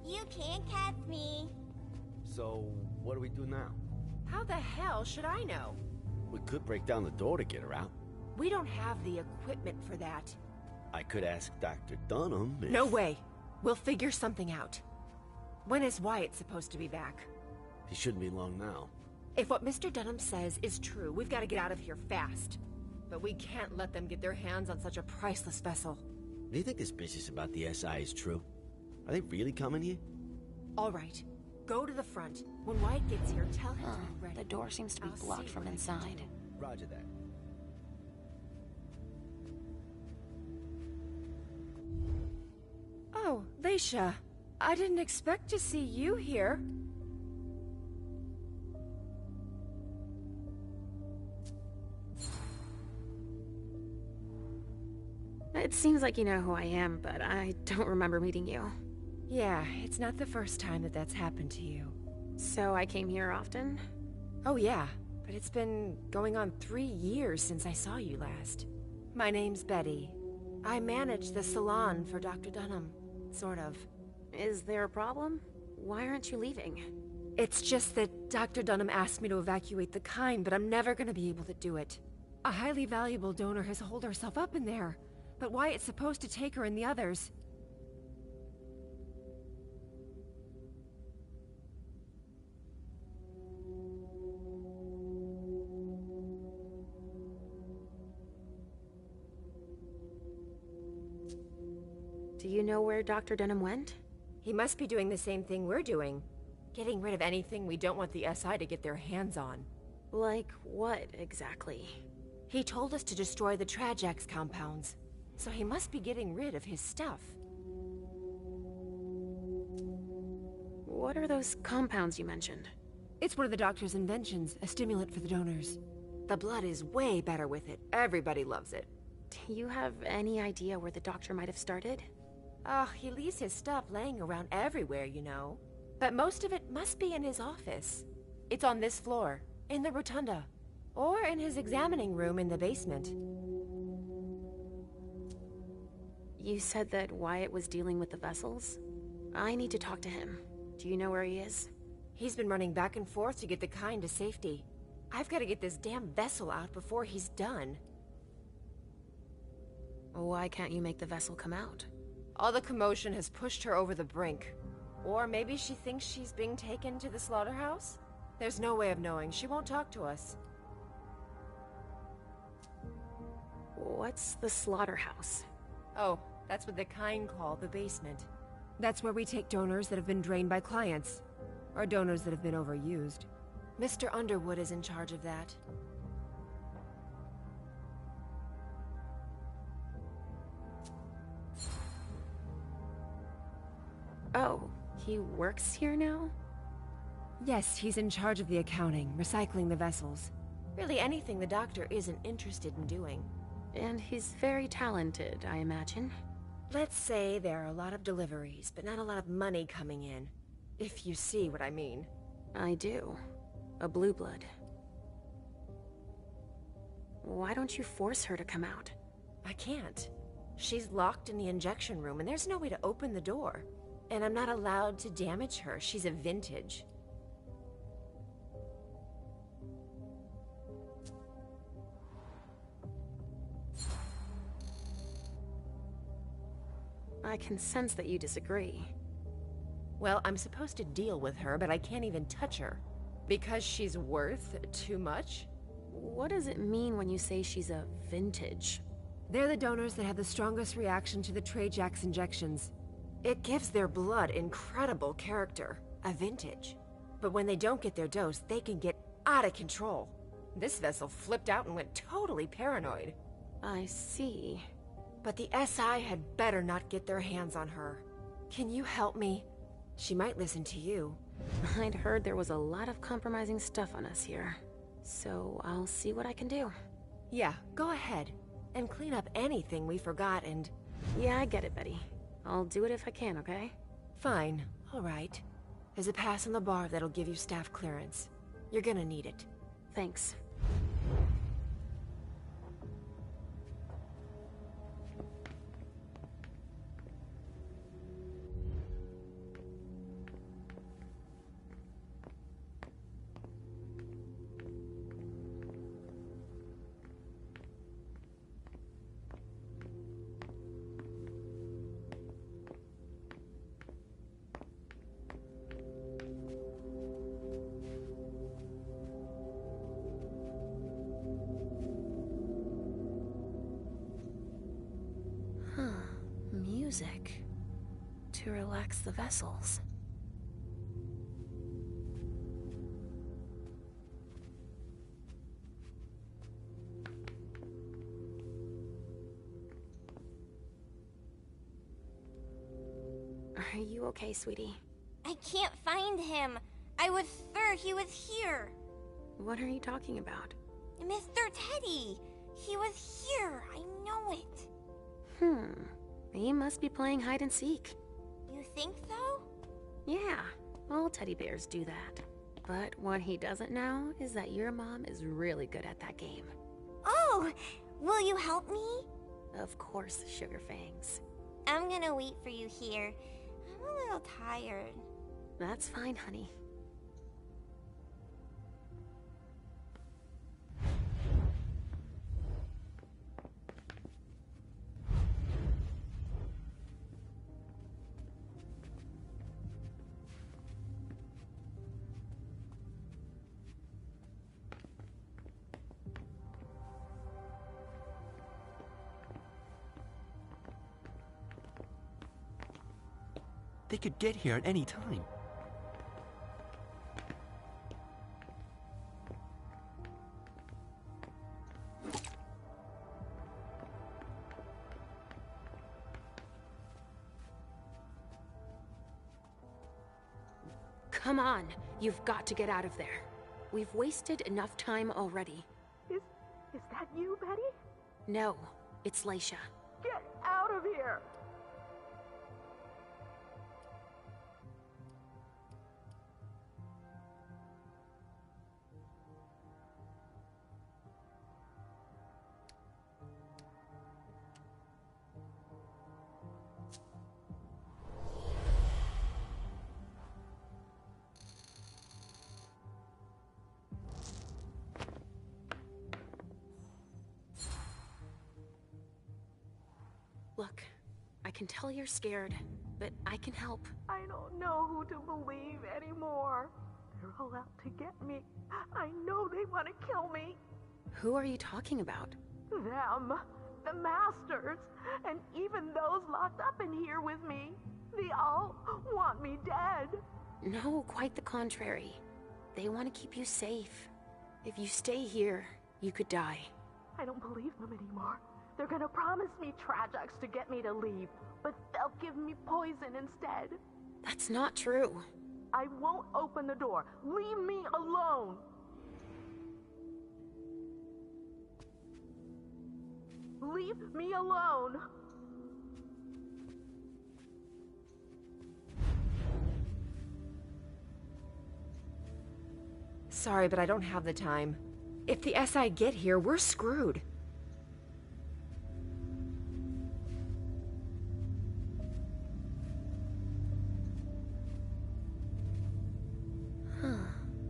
You can't catch me. So, what do we do now? How the hell should I know? We could break down the door to get her out. We don't have the equipment for that. I could ask Dr. Dunham if... No way. We'll figure something out. When is Wyatt supposed to be back? He shouldn't be long now. If what Mr. Dunham says is true, we've got to get out of here fast. But we can't let them get their hands on such a priceless vessel. Do you think this business about the SI is true? Are they really coming here? All right. Go to the front. When Wyatt gets here, tell him to be ready. The door seems to be blocked from inside. Roger that. Oh, Leisha. I didn't expect to see you here. It seems like you know who I am, but I don't remember meeting you. Yeah, it's not the first time that that's happened to you. So I came here often? Oh yeah, but it's been going on 3 years since I saw you last. My name's Betty. I manage the salon for Dr. Dunham. Sort of. Is there a problem? Why aren't you leaving? It's just that Dr. Dunham asked me to evacuate the kind, but I'm never gonna be able to do it. A highly valuable donor has holed herself up in there, but Wyatt's supposed to take her and the others. Do you know where Dr. Dunham went? He must be doing the same thing we're doing. Getting rid of anything we don't want the SI to get their hands on. Like what, exactly? He told us to destroy the Trajax compounds, so he must be getting rid of his stuff. What are those compounds you mentioned? It's one of the doctor's inventions, a stimulant for the donors. The blood is way better with it. Everybody loves it. Do you have any idea where the doctor might have started? Oh, he leaves his stuff laying around everywhere, you know. But most of it must be in his office. It's on this floor, in the rotunda, or in his examining room in the basement. You said that Wyatt was dealing with the vessels? I need to talk to him. Do you know where he is? He's been running back and forth to get the kind to safety. I've got to get this damn vessel out before he's done. Why can't you make the vessel come out? All the commotion has pushed her over the brink. Or maybe she thinks she's being taken to the slaughterhouse? There's no way of knowing. She won't talk to us. What's the slaughterhouse? Oh, that's what the kind call the basement. That's where we take donors that have been drained by clients. Or donors that have been overused. Mr. Underwood is in charge of that. Oh, he works here now? Yes, he's in charge of the accounting, recycling the vessels. Really anything the doctor isn't interested in doing. And he's very talented, I imagine. Let's say there are a lot of deliveries, but not a lot of money coming in. If you see what I mean. I do. A blue blood. Why don't you force her to come out? I can't. She's locked in the injection room, and there's no way to open the door. And I'm not allowed to damage her. She's a vintage. I can sense that you disagree. Well, I'm supposed to deal with her, but I can't even touch her. Because she's worth too much? What does it mean when you say she's a vintage? They're the donors that have the strongest reaction to the Trajax injections. It gives their blood incredible character, a vintage. But when they don't get their dose, they can get out of control. This vessel flipped out and went totally paranoid. I see. But the SI had better not get their hands on her. Can you help me? She might listen to you. I'd heard there was a lot of compromising stuff on us here. So I'll see what I can do. Yeah, go ahead. And clean up anything we forgot and... Yeah, I get it, Betty. I'll do it if I can, okay? Fine. All right. There's a pass on the bar that'll give you staff clearance. You're gonna need it. Thanks. Music. To relax the vessels. Are you okay, sweetie? I can't find him. I was sure he was here. What are you talking about? Mr. Teddy. He was here. I know it. He must be playing hide and seek. You think so? Yeah, all teddy bears do that. But what he doesn't know is that your mom is really good at that game. Oh, will you help me? Of course, Sugar Fangs. I'm gonna wait for you here. I'm a little tired. That's fine, honey. They could get here at any time. Come on, you've got to get out of there. We've wasted enough time already. Is that you, Betty? No, it's Leisha. Get out of here! Look, I can tell you're scared, but I can help. I don't know who to believe anymore. They're all out to get me. I know they want to kill me. Who are you talking about? Them. The Masters. And even those locked up in here with me. They all want me dead. No, quite the contrary. They want to keep you safe. If you stay here, you could die. I don't believe them anymore. They're gonna promise me Trajax to get me to leave, but they'll give me poison instead. That's not true. I won't open the door. Leave me alone. Leave me alone. Sorry, but I don't have the time. If the SI get here, we're screwed.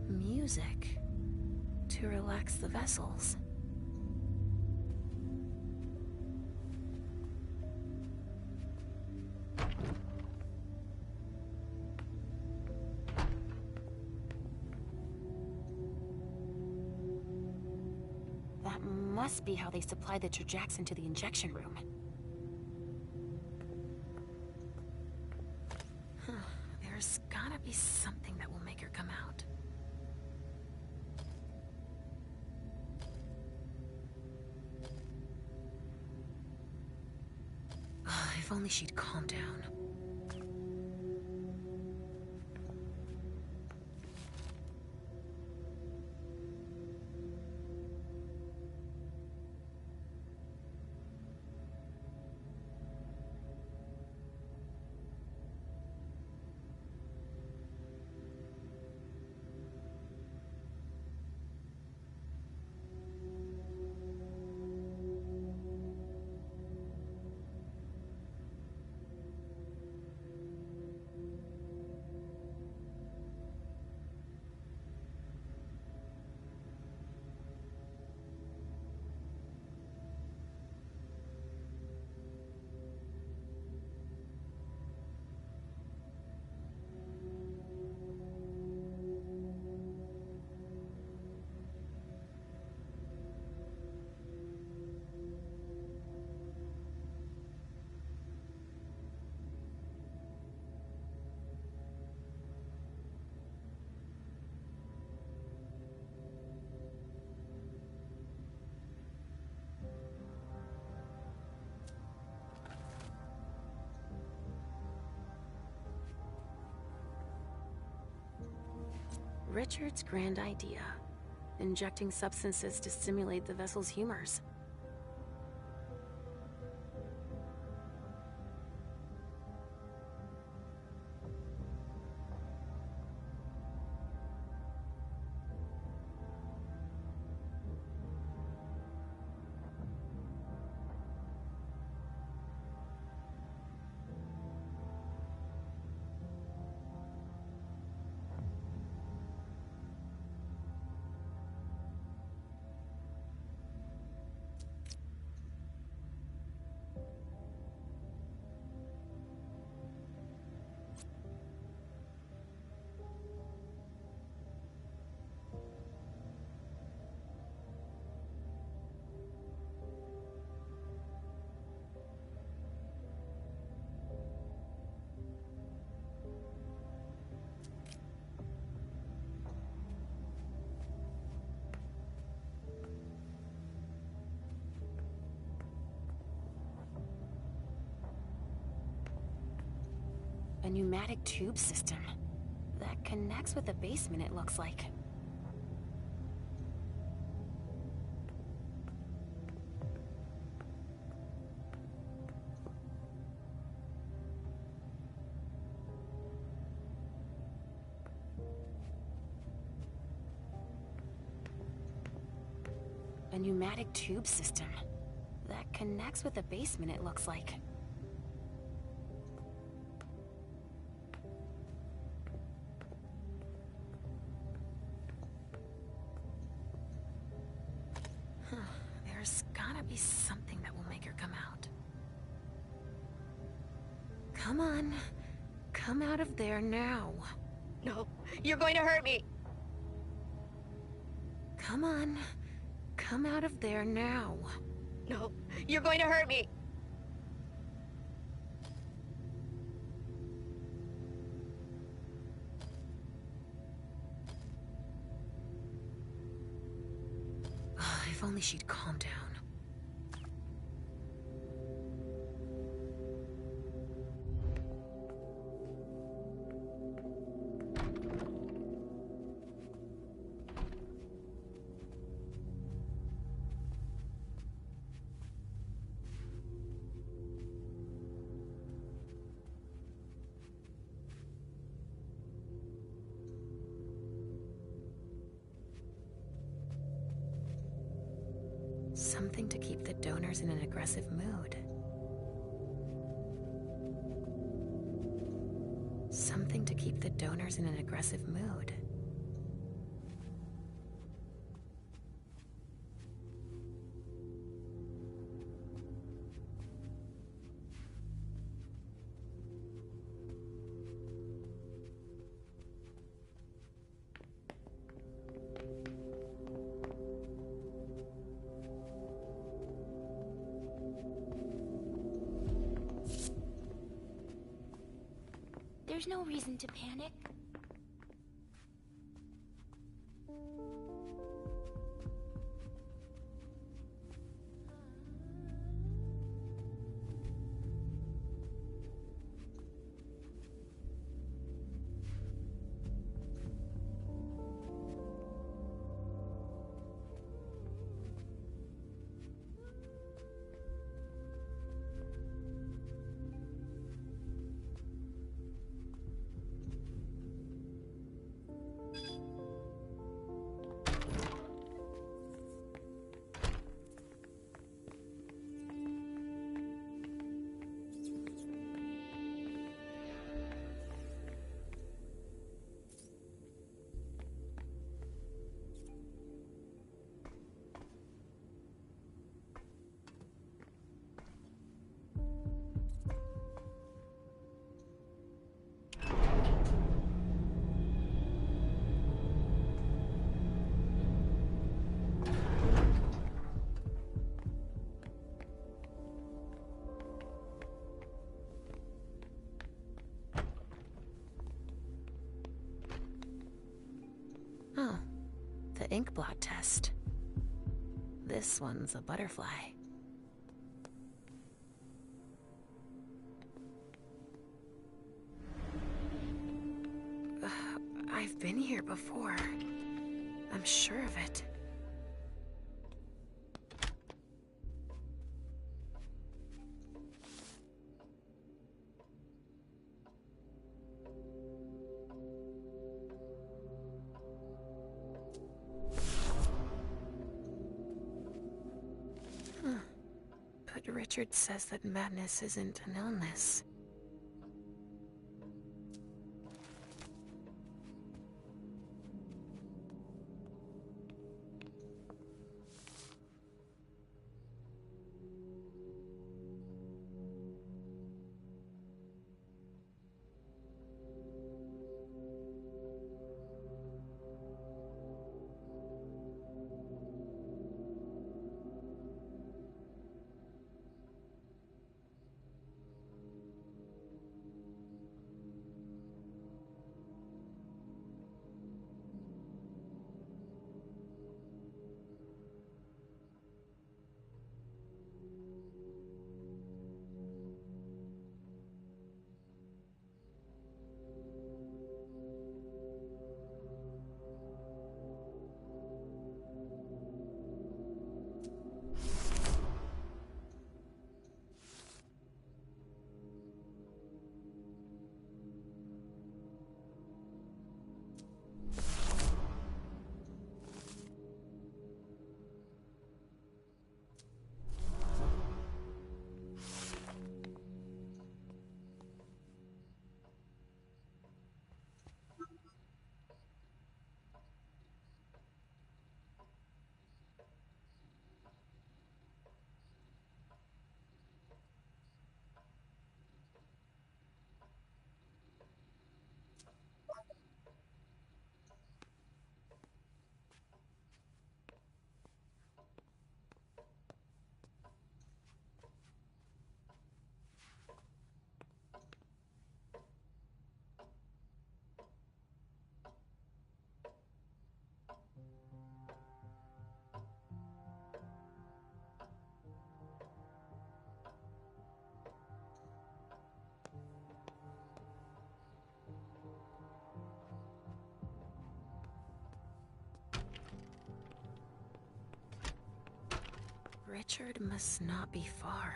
Music to relax the vessels. That must be how they supply the Trajax into the injection room. There's gotta be something that will make her come out. If only she'd calm down. Richard's grand idea. Injecting substances to stimulate the vessel's humors. A pneumatic tube system. That connects with the basement, it looks like. A pneumatic tube system. That connects with the basement, it looks like. There's gotta be something that will make her come out. Come on. Come out of there now. No, you're going to hurt me. Come on. Come out of there now. No, you're going to hurt me. If only she'd calm down. Something to keep the donors in an aggressive mood. Something to keep the donors in an aggressive mood. There's no reason to panic. Oh, the ink blot test. This one's a butterfly. I've been here before. I'm sure of it. But Richard says that madness isn't an illness. Richard must not be far.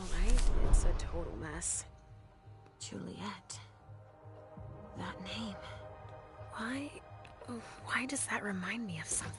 Right? It's a total mess. Juliet. That name. Why does that remind me of something?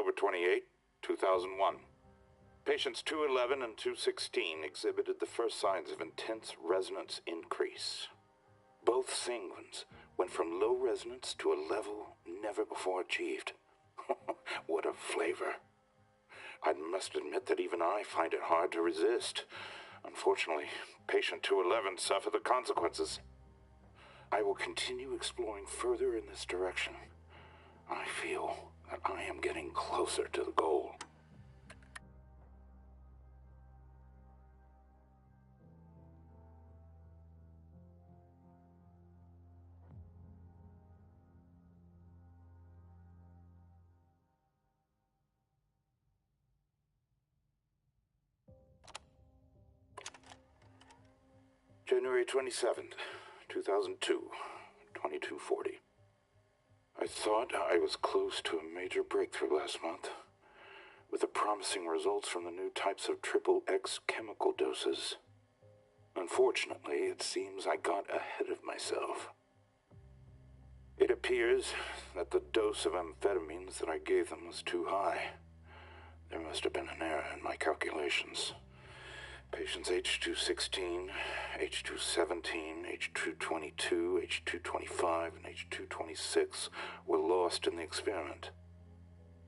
October 28, 2001. Patients 211 and 216 exhibited the first signs of intense resonance increase. Both sanguines went from low resonance to a level never before achieved. What a flavor. I must admit that even I find it hard to resist. Unfortunately, patient 211 suffered the consequences. I will continue exploring further in this direction. I feel that I am getting closer to the goal. January 27th, 2002, 2240. I thought I was close to a major breakthrough last month, with the promising results from the new types of XXX chemical doses. Unfortunately, it seems I got ahead of myself. It appears that the dose of amphetamines that I gave them was too high. There must have been an error in my calculations. Patients H216, H217, H222, H225, and H226 were lost in the experiment.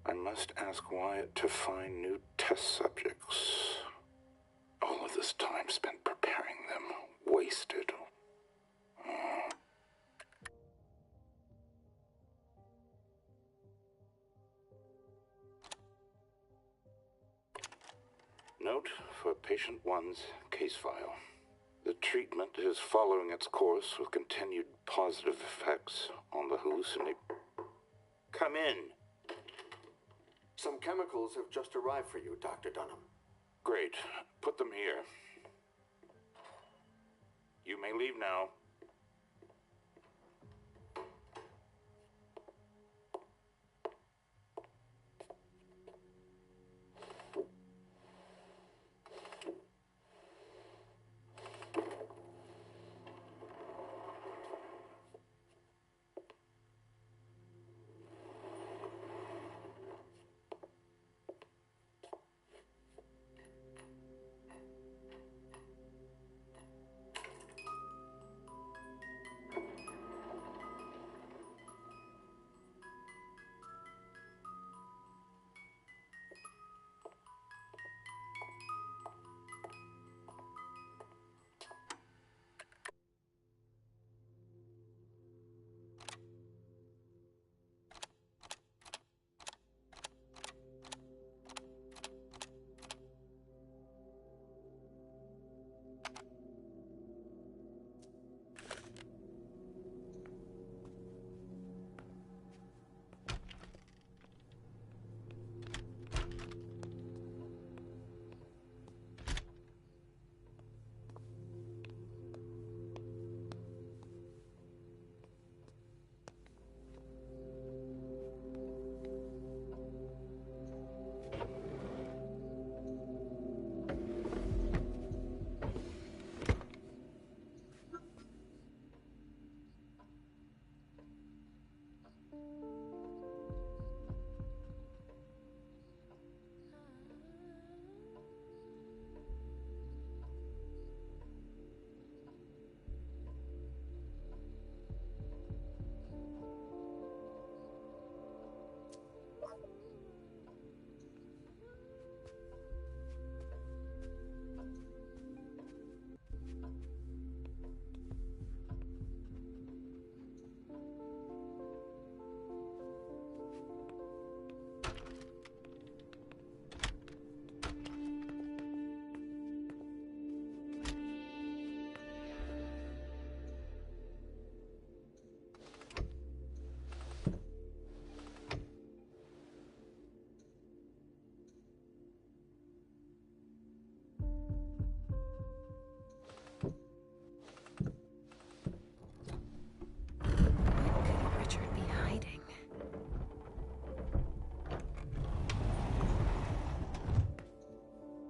I must ask Wyatt to find new test subjects. All of this time spent preparing them, wasted. Note for patient 1's case file. The treatment is following its course with continued positive effects on the hallucinate. Come in. Some chemicals have just arrived for you, Dr. Dunham. Great. Put them here. You may leave now.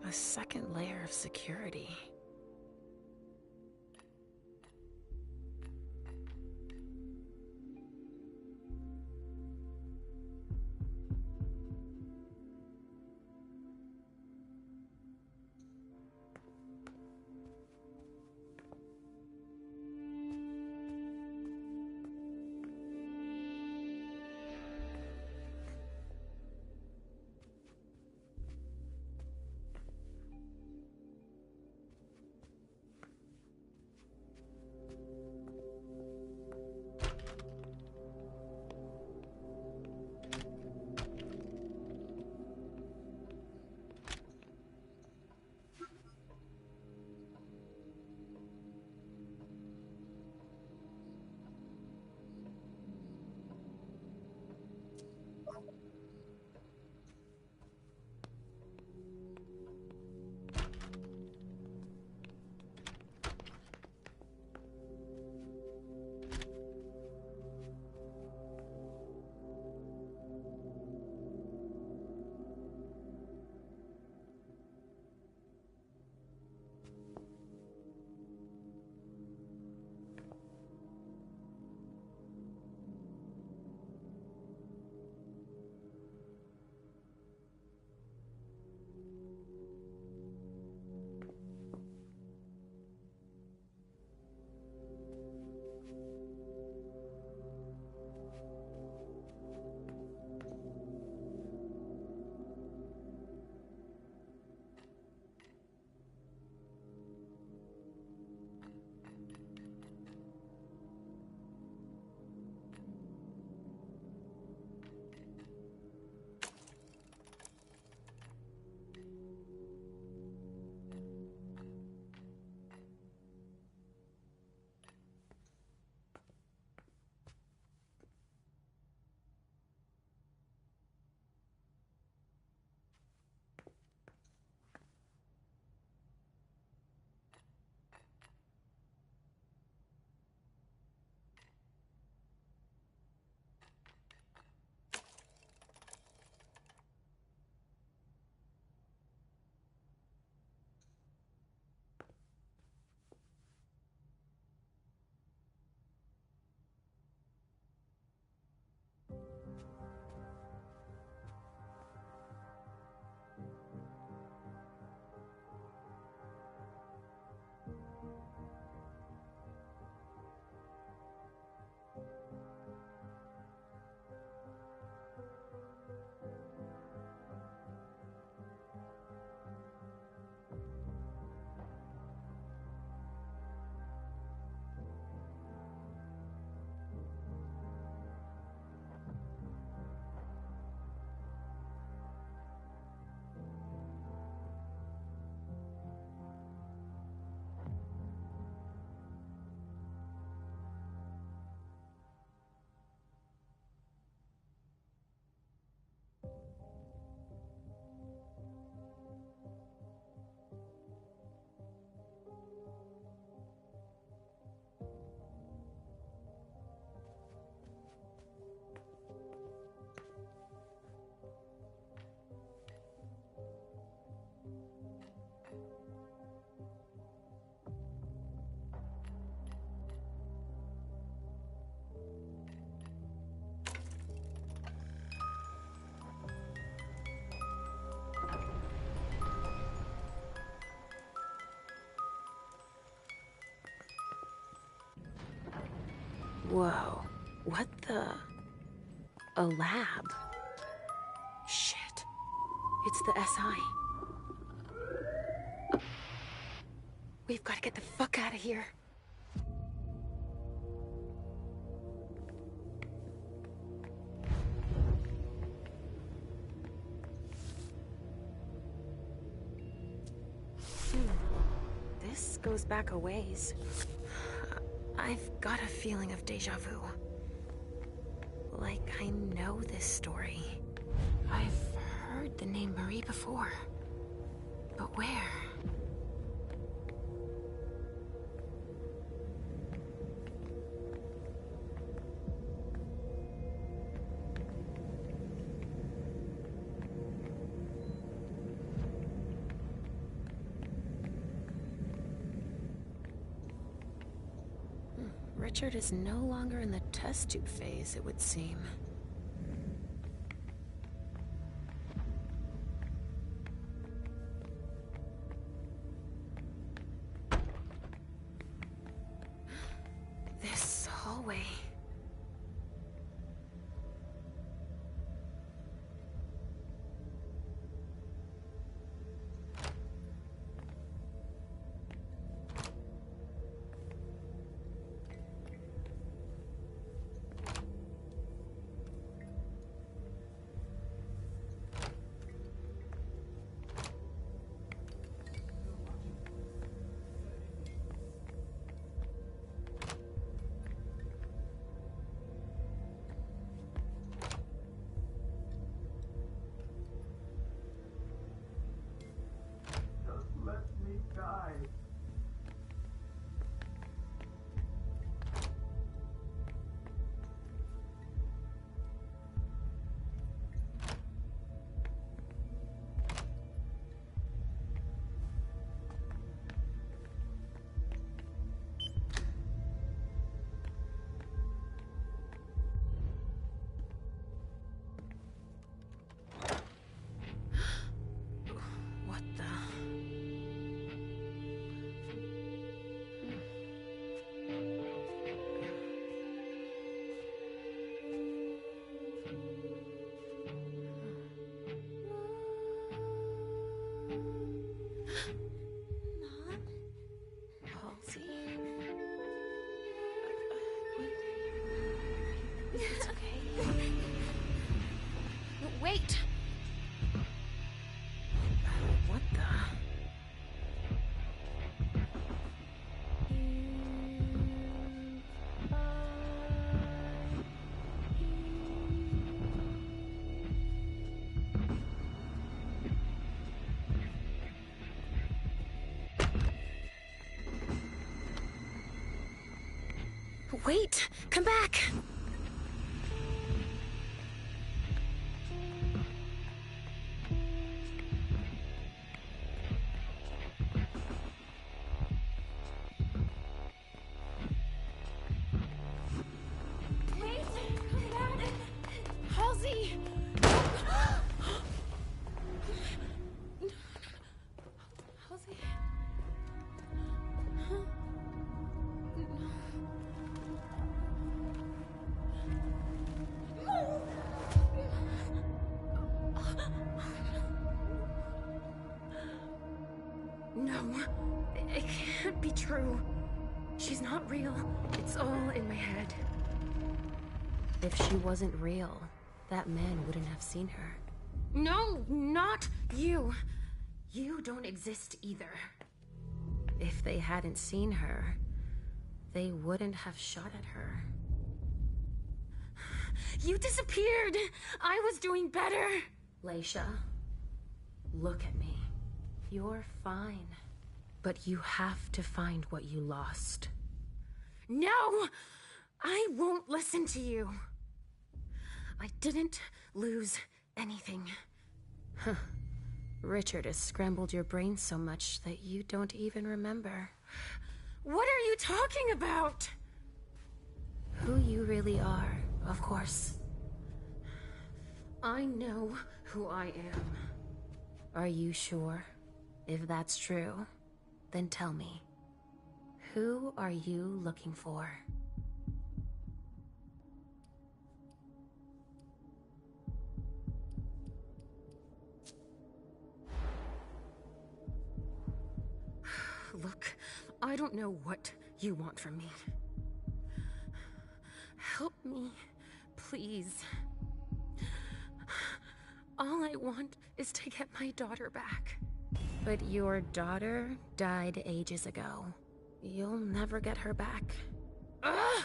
A second layer of security. Whoa. What the... A lab? Shit. It's the SI. We've got to get the fuck out of here. This goes back a ways. I've got a feeling of déjà vu. Like I know this story. I've heard the name Marie before. But where? Richard is no longer in the test tube phase, it would seem. This hallway... It's okay. Wait! What the... Wait! Come back! Halsey! Halsey? No, it can't be true. She's not real. It's all in my head. If she wasn't real, that man wouldn't have seen her. No, not you. You don't exist either. If they hadn't seen her, they wouldn't have shot at her. You disappeared! I was doing better! Leisha, look at me. You're fine. But you have to find what you lost. No! I won't listen to you. I didn't lose anything. Huh. Richard has scrambled your brain so much that you don't even remember. What are you talking about? Who you really are, of course. I know who I am. Are you sure? If that's true, then tell me. Who are you looking for? Look, I don't know what you want from me. Help me, please. All I want is to get my daughter back. But your daughter died ages ago. You'll never get her back. Ugh!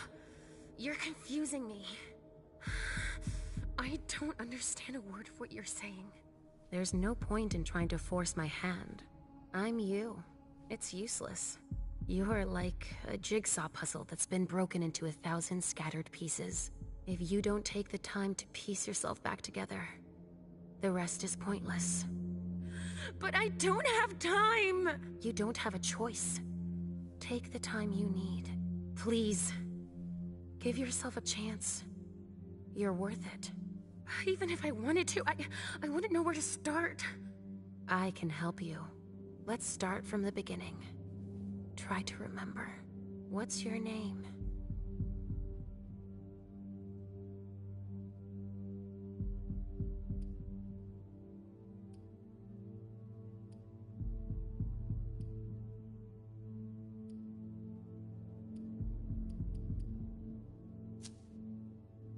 You're confusing me. I don't understand a word of what you're saying. There's no point in trying to force my hand. I'm you. It's useless. You're like a jigsaw puzzle that's been broken into 1,000 scattered pieces. If you don't take the time to piece yourself back together, the rest is pointless. But I don't have time! You don't have a choice. Take the time you need. Please. Give yourself a chance. You're worth it. Even if I wanted to, I wouldn't know where to start. I can help you. Let's start from the beginning. Try to remember. What's your name?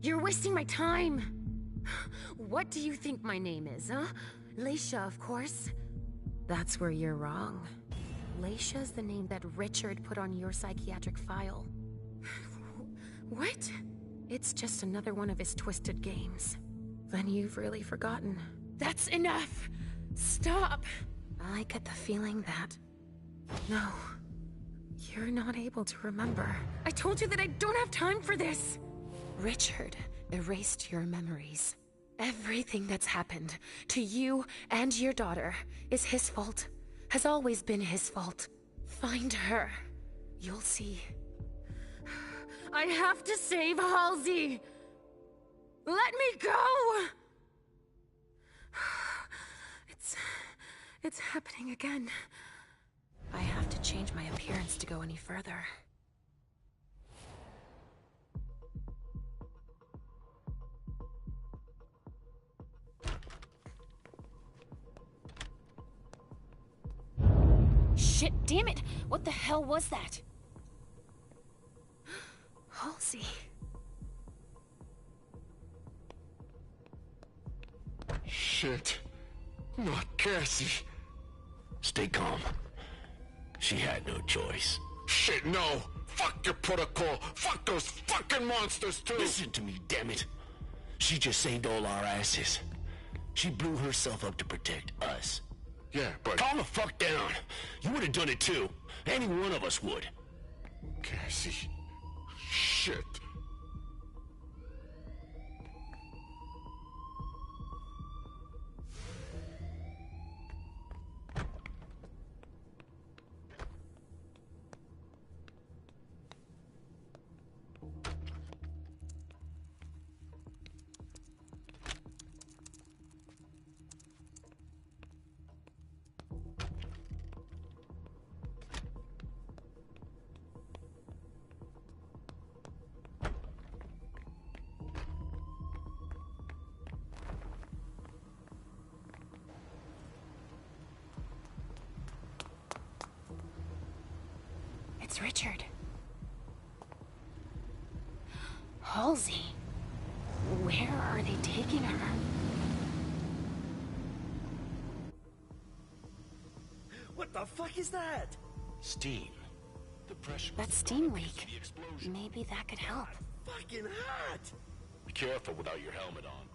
You're wasting my time! What do you think my name is, huh? Leisha, of course. That's where you're wrong. Leisha's the name that Richard put on your psychiatric file. What? It's just another one of his twisted games. Then you've really forgotten. That's enough! Stop! I get the feeling that... No. You're not able to remember. I told you that I don't have time for this! Richard erased your memories. Everything that's happened to you and your daughter is his fault. Has always been his fault. Find her. You'll see. I have to save Halsey! Let me go! It's happening again. I have to change my appearance to go any further. Shit, damn it! What the hell was that? Halsey. Shit. Not Cassie. Stay calm. She had no choice. Shit, no! Fuck your protocol! Fuck those fucking monsters, too! Listen to me, damn it. She just saved all our asses. She blew herself up to protect us. Yeah, but... Calm the fuck down. You would have done it too. Any one of us would. Cassie. Shit. It's Richard. Halsey. Where are they taking her? What the fuck is that? Steam. The pressure. That steam leak. Maybe that could help. Fucking hot! Be careful without your helmet on.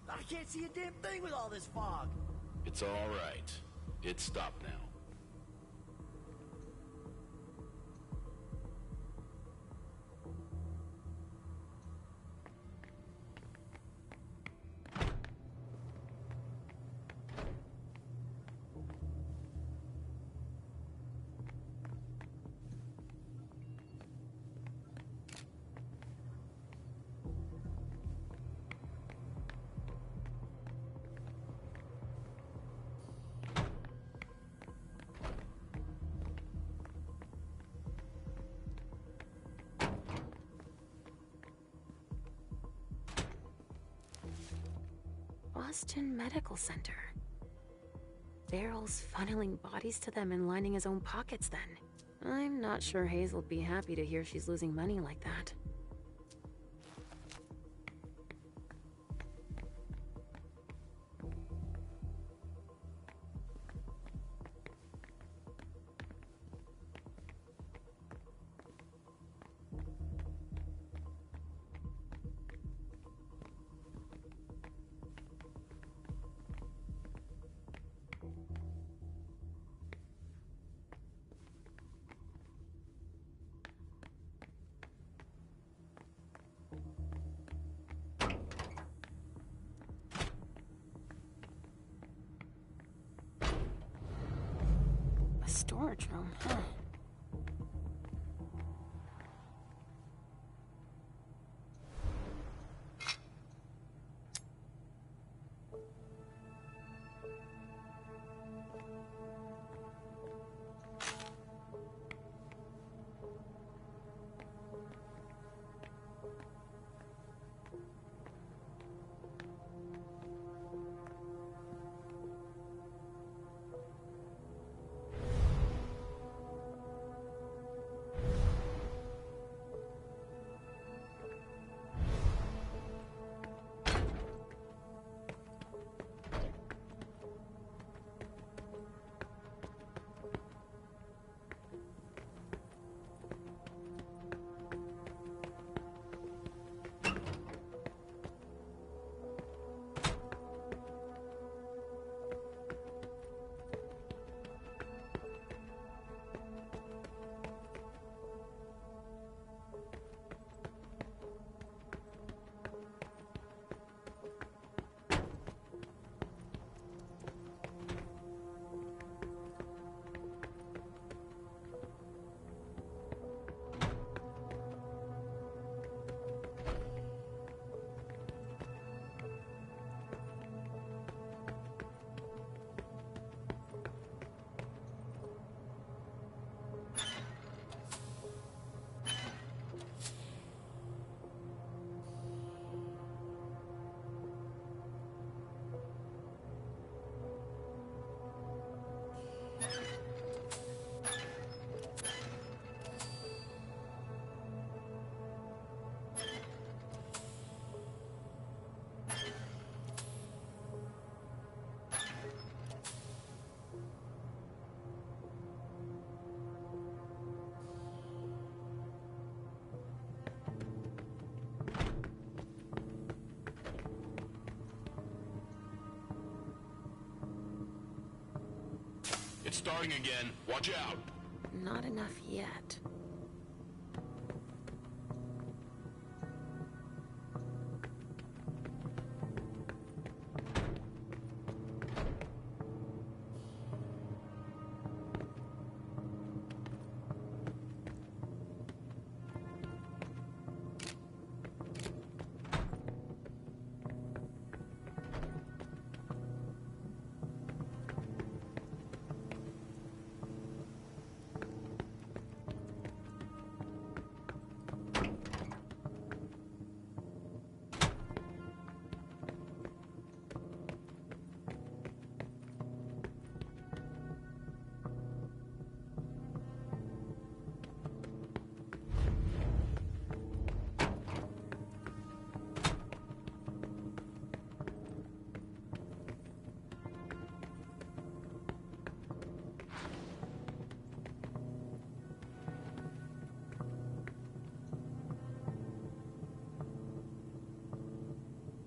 I can't see a damn thing with all this fog. It's all right. It's stopped now. Boston Medical Center. Daryl's funneling bodies to them and lining his own pockets then. I'm not sure Hazel'd be happy to hear she's losing money like that. A storage room, huh? It's starting again. Watch out. Not enough yet.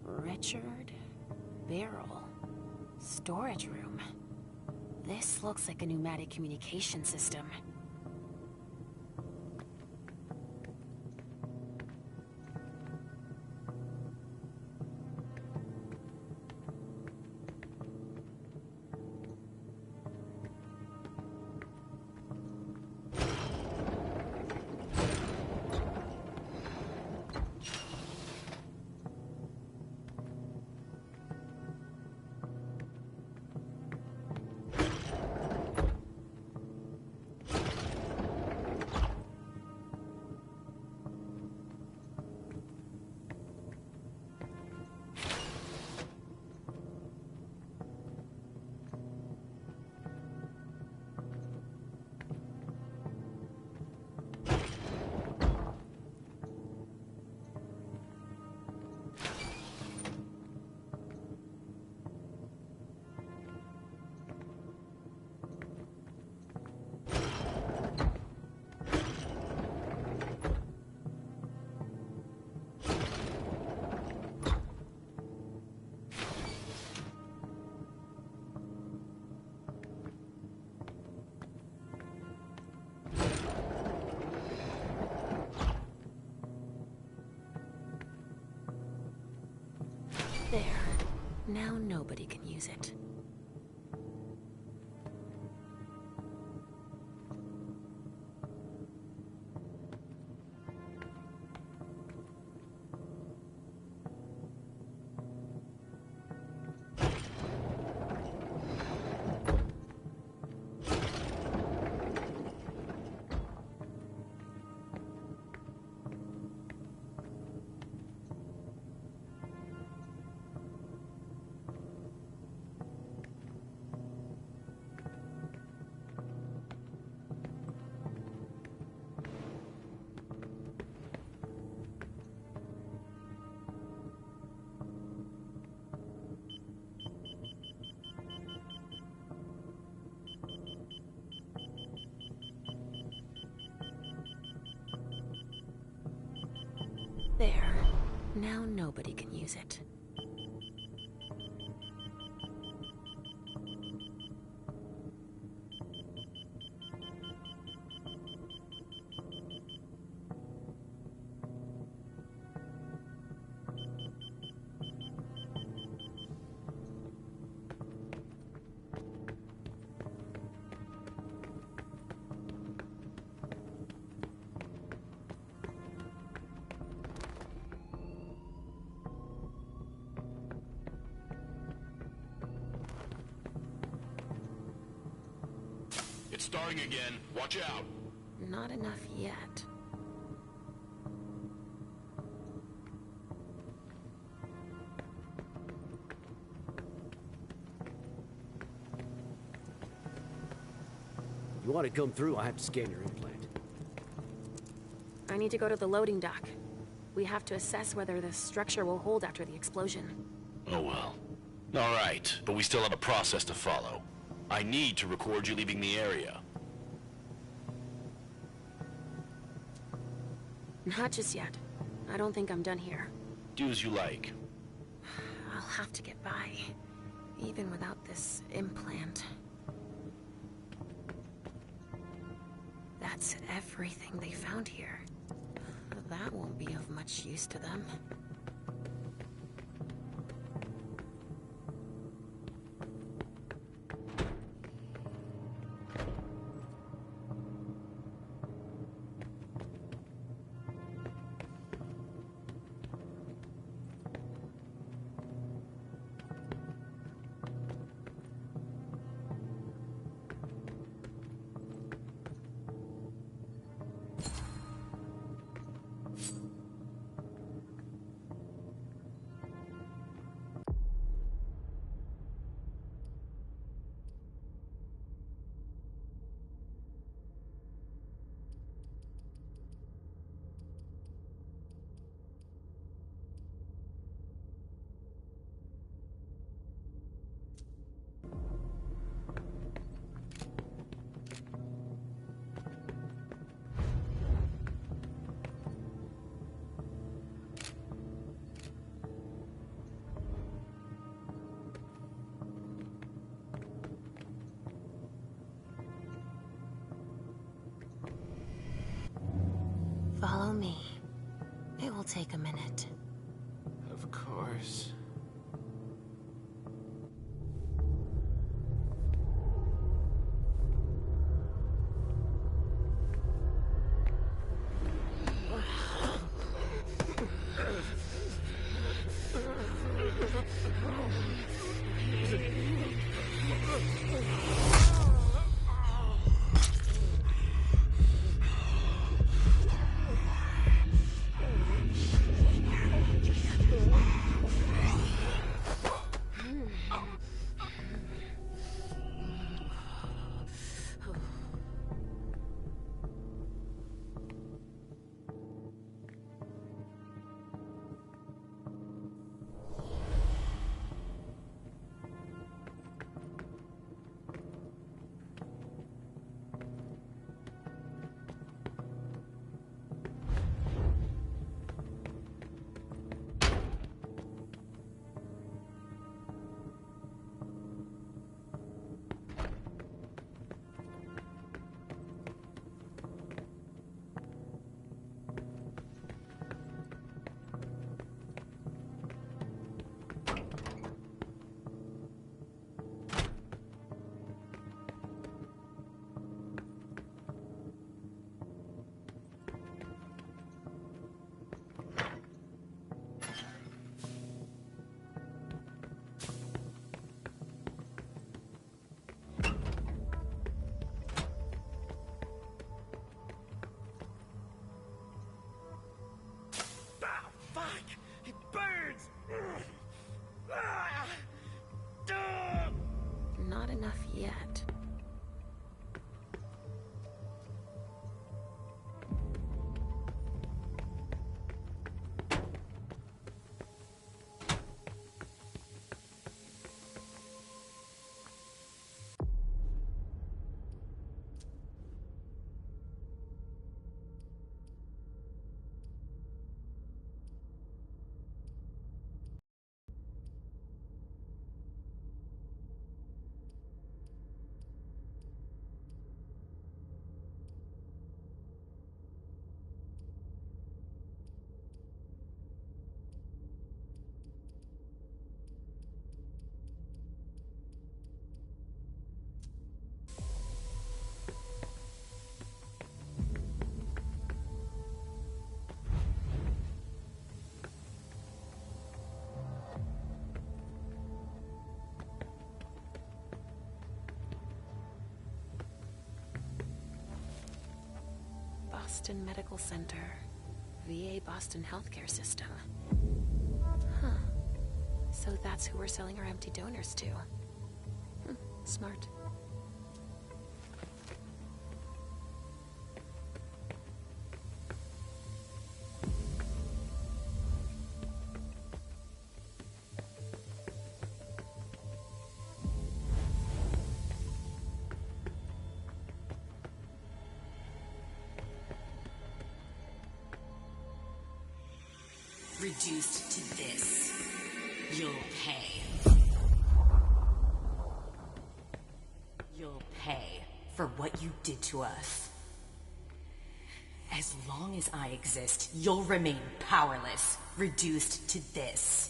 Richard Barrel. Storage room. This looks like a pneumatic communication system. Now nobody can use it. There. Now nobody can use it. It's starting again. Watch out. Not enough yet. You want to come through, I have to scan your implant. I need to go to the loading dock. We have to assess whether the structure will hold after the explosion. Oh well. Alright, but we still have a process to follow. I need to record you leaving the area. Not just yet. I don't think I'm done here. Do as you like. I'll have to get by, even without this implant. That's everything they found here. That won't be of much use to them. Follow me. It will take a minute. Of course. Boston Medical Center. VA Boston Healthcare System. Huh. So that's who we're selling our empty donors to. Smart. Reduced to this, you'll pay. You'll pay for what you did to us. As long as I exist, you'll remain powerless, reduced to this.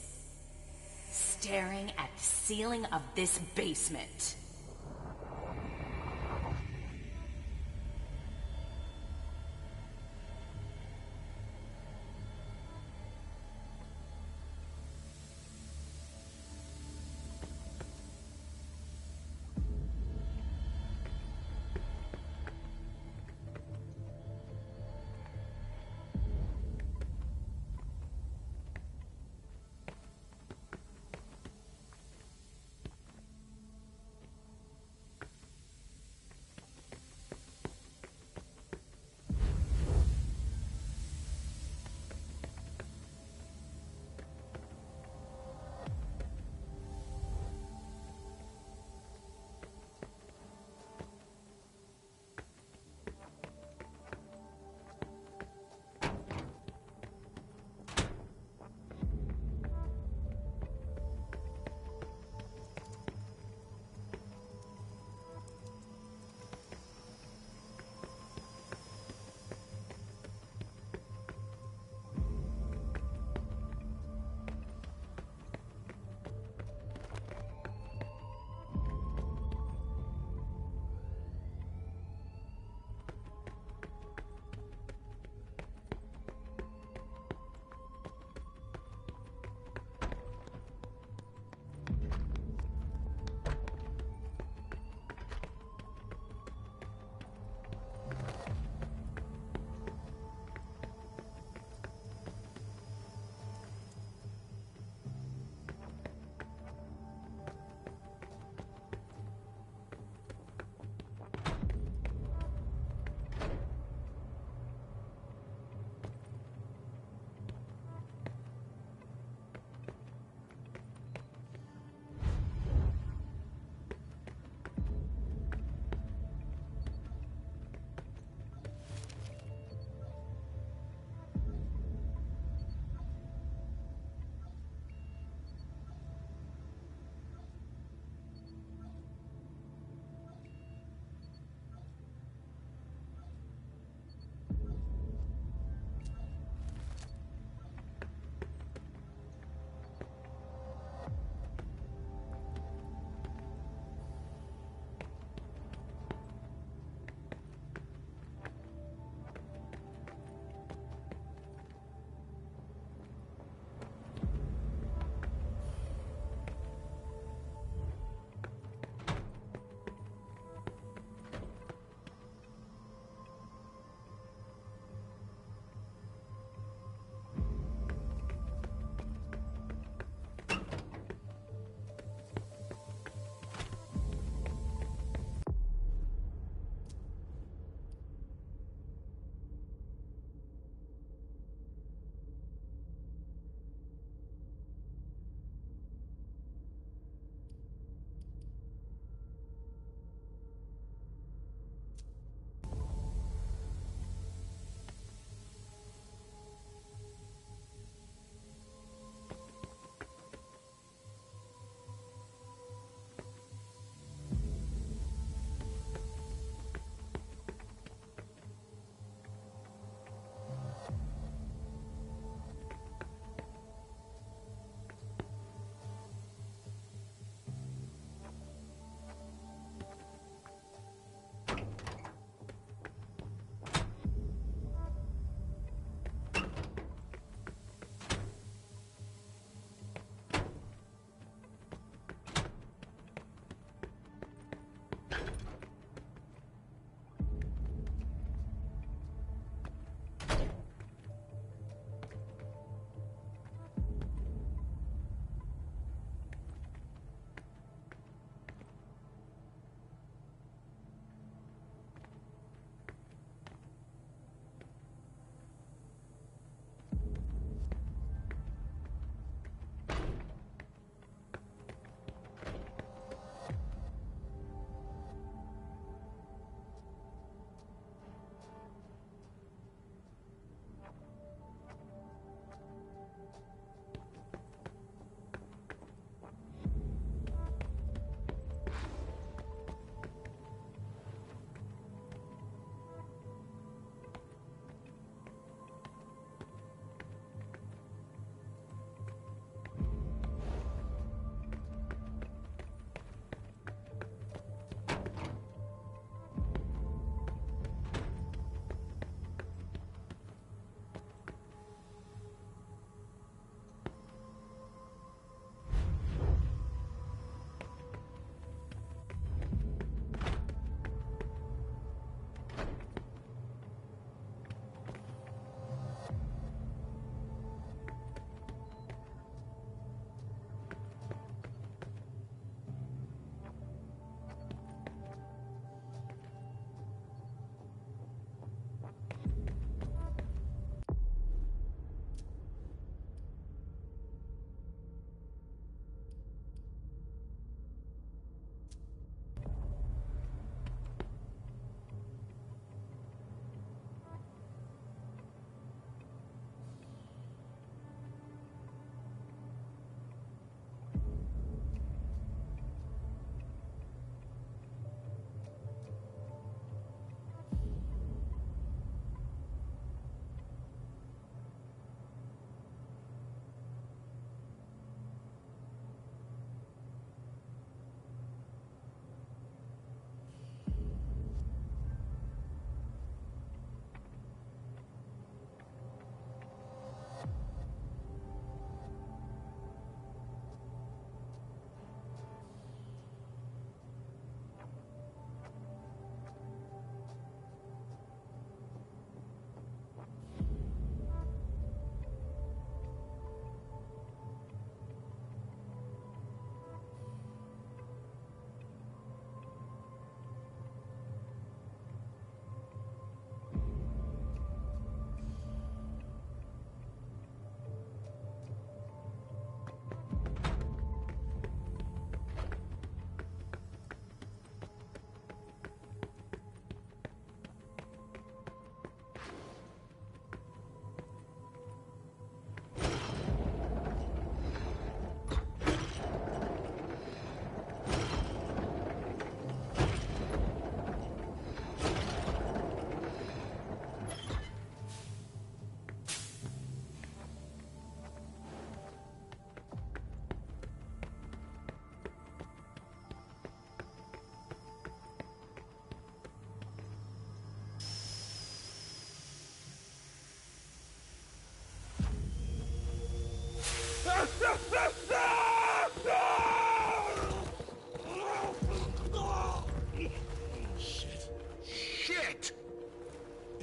Staring at the ceiling of this basement.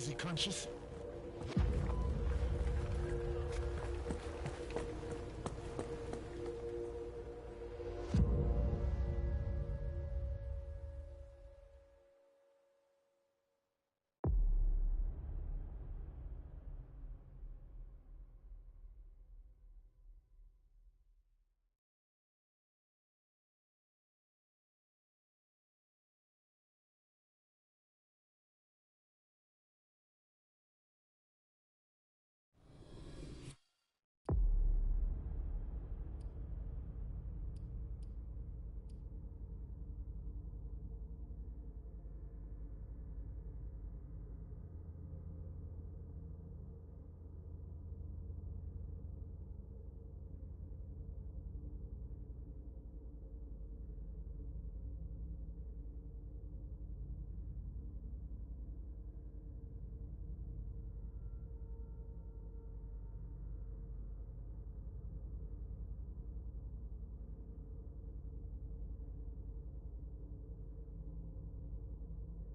Is he conscious?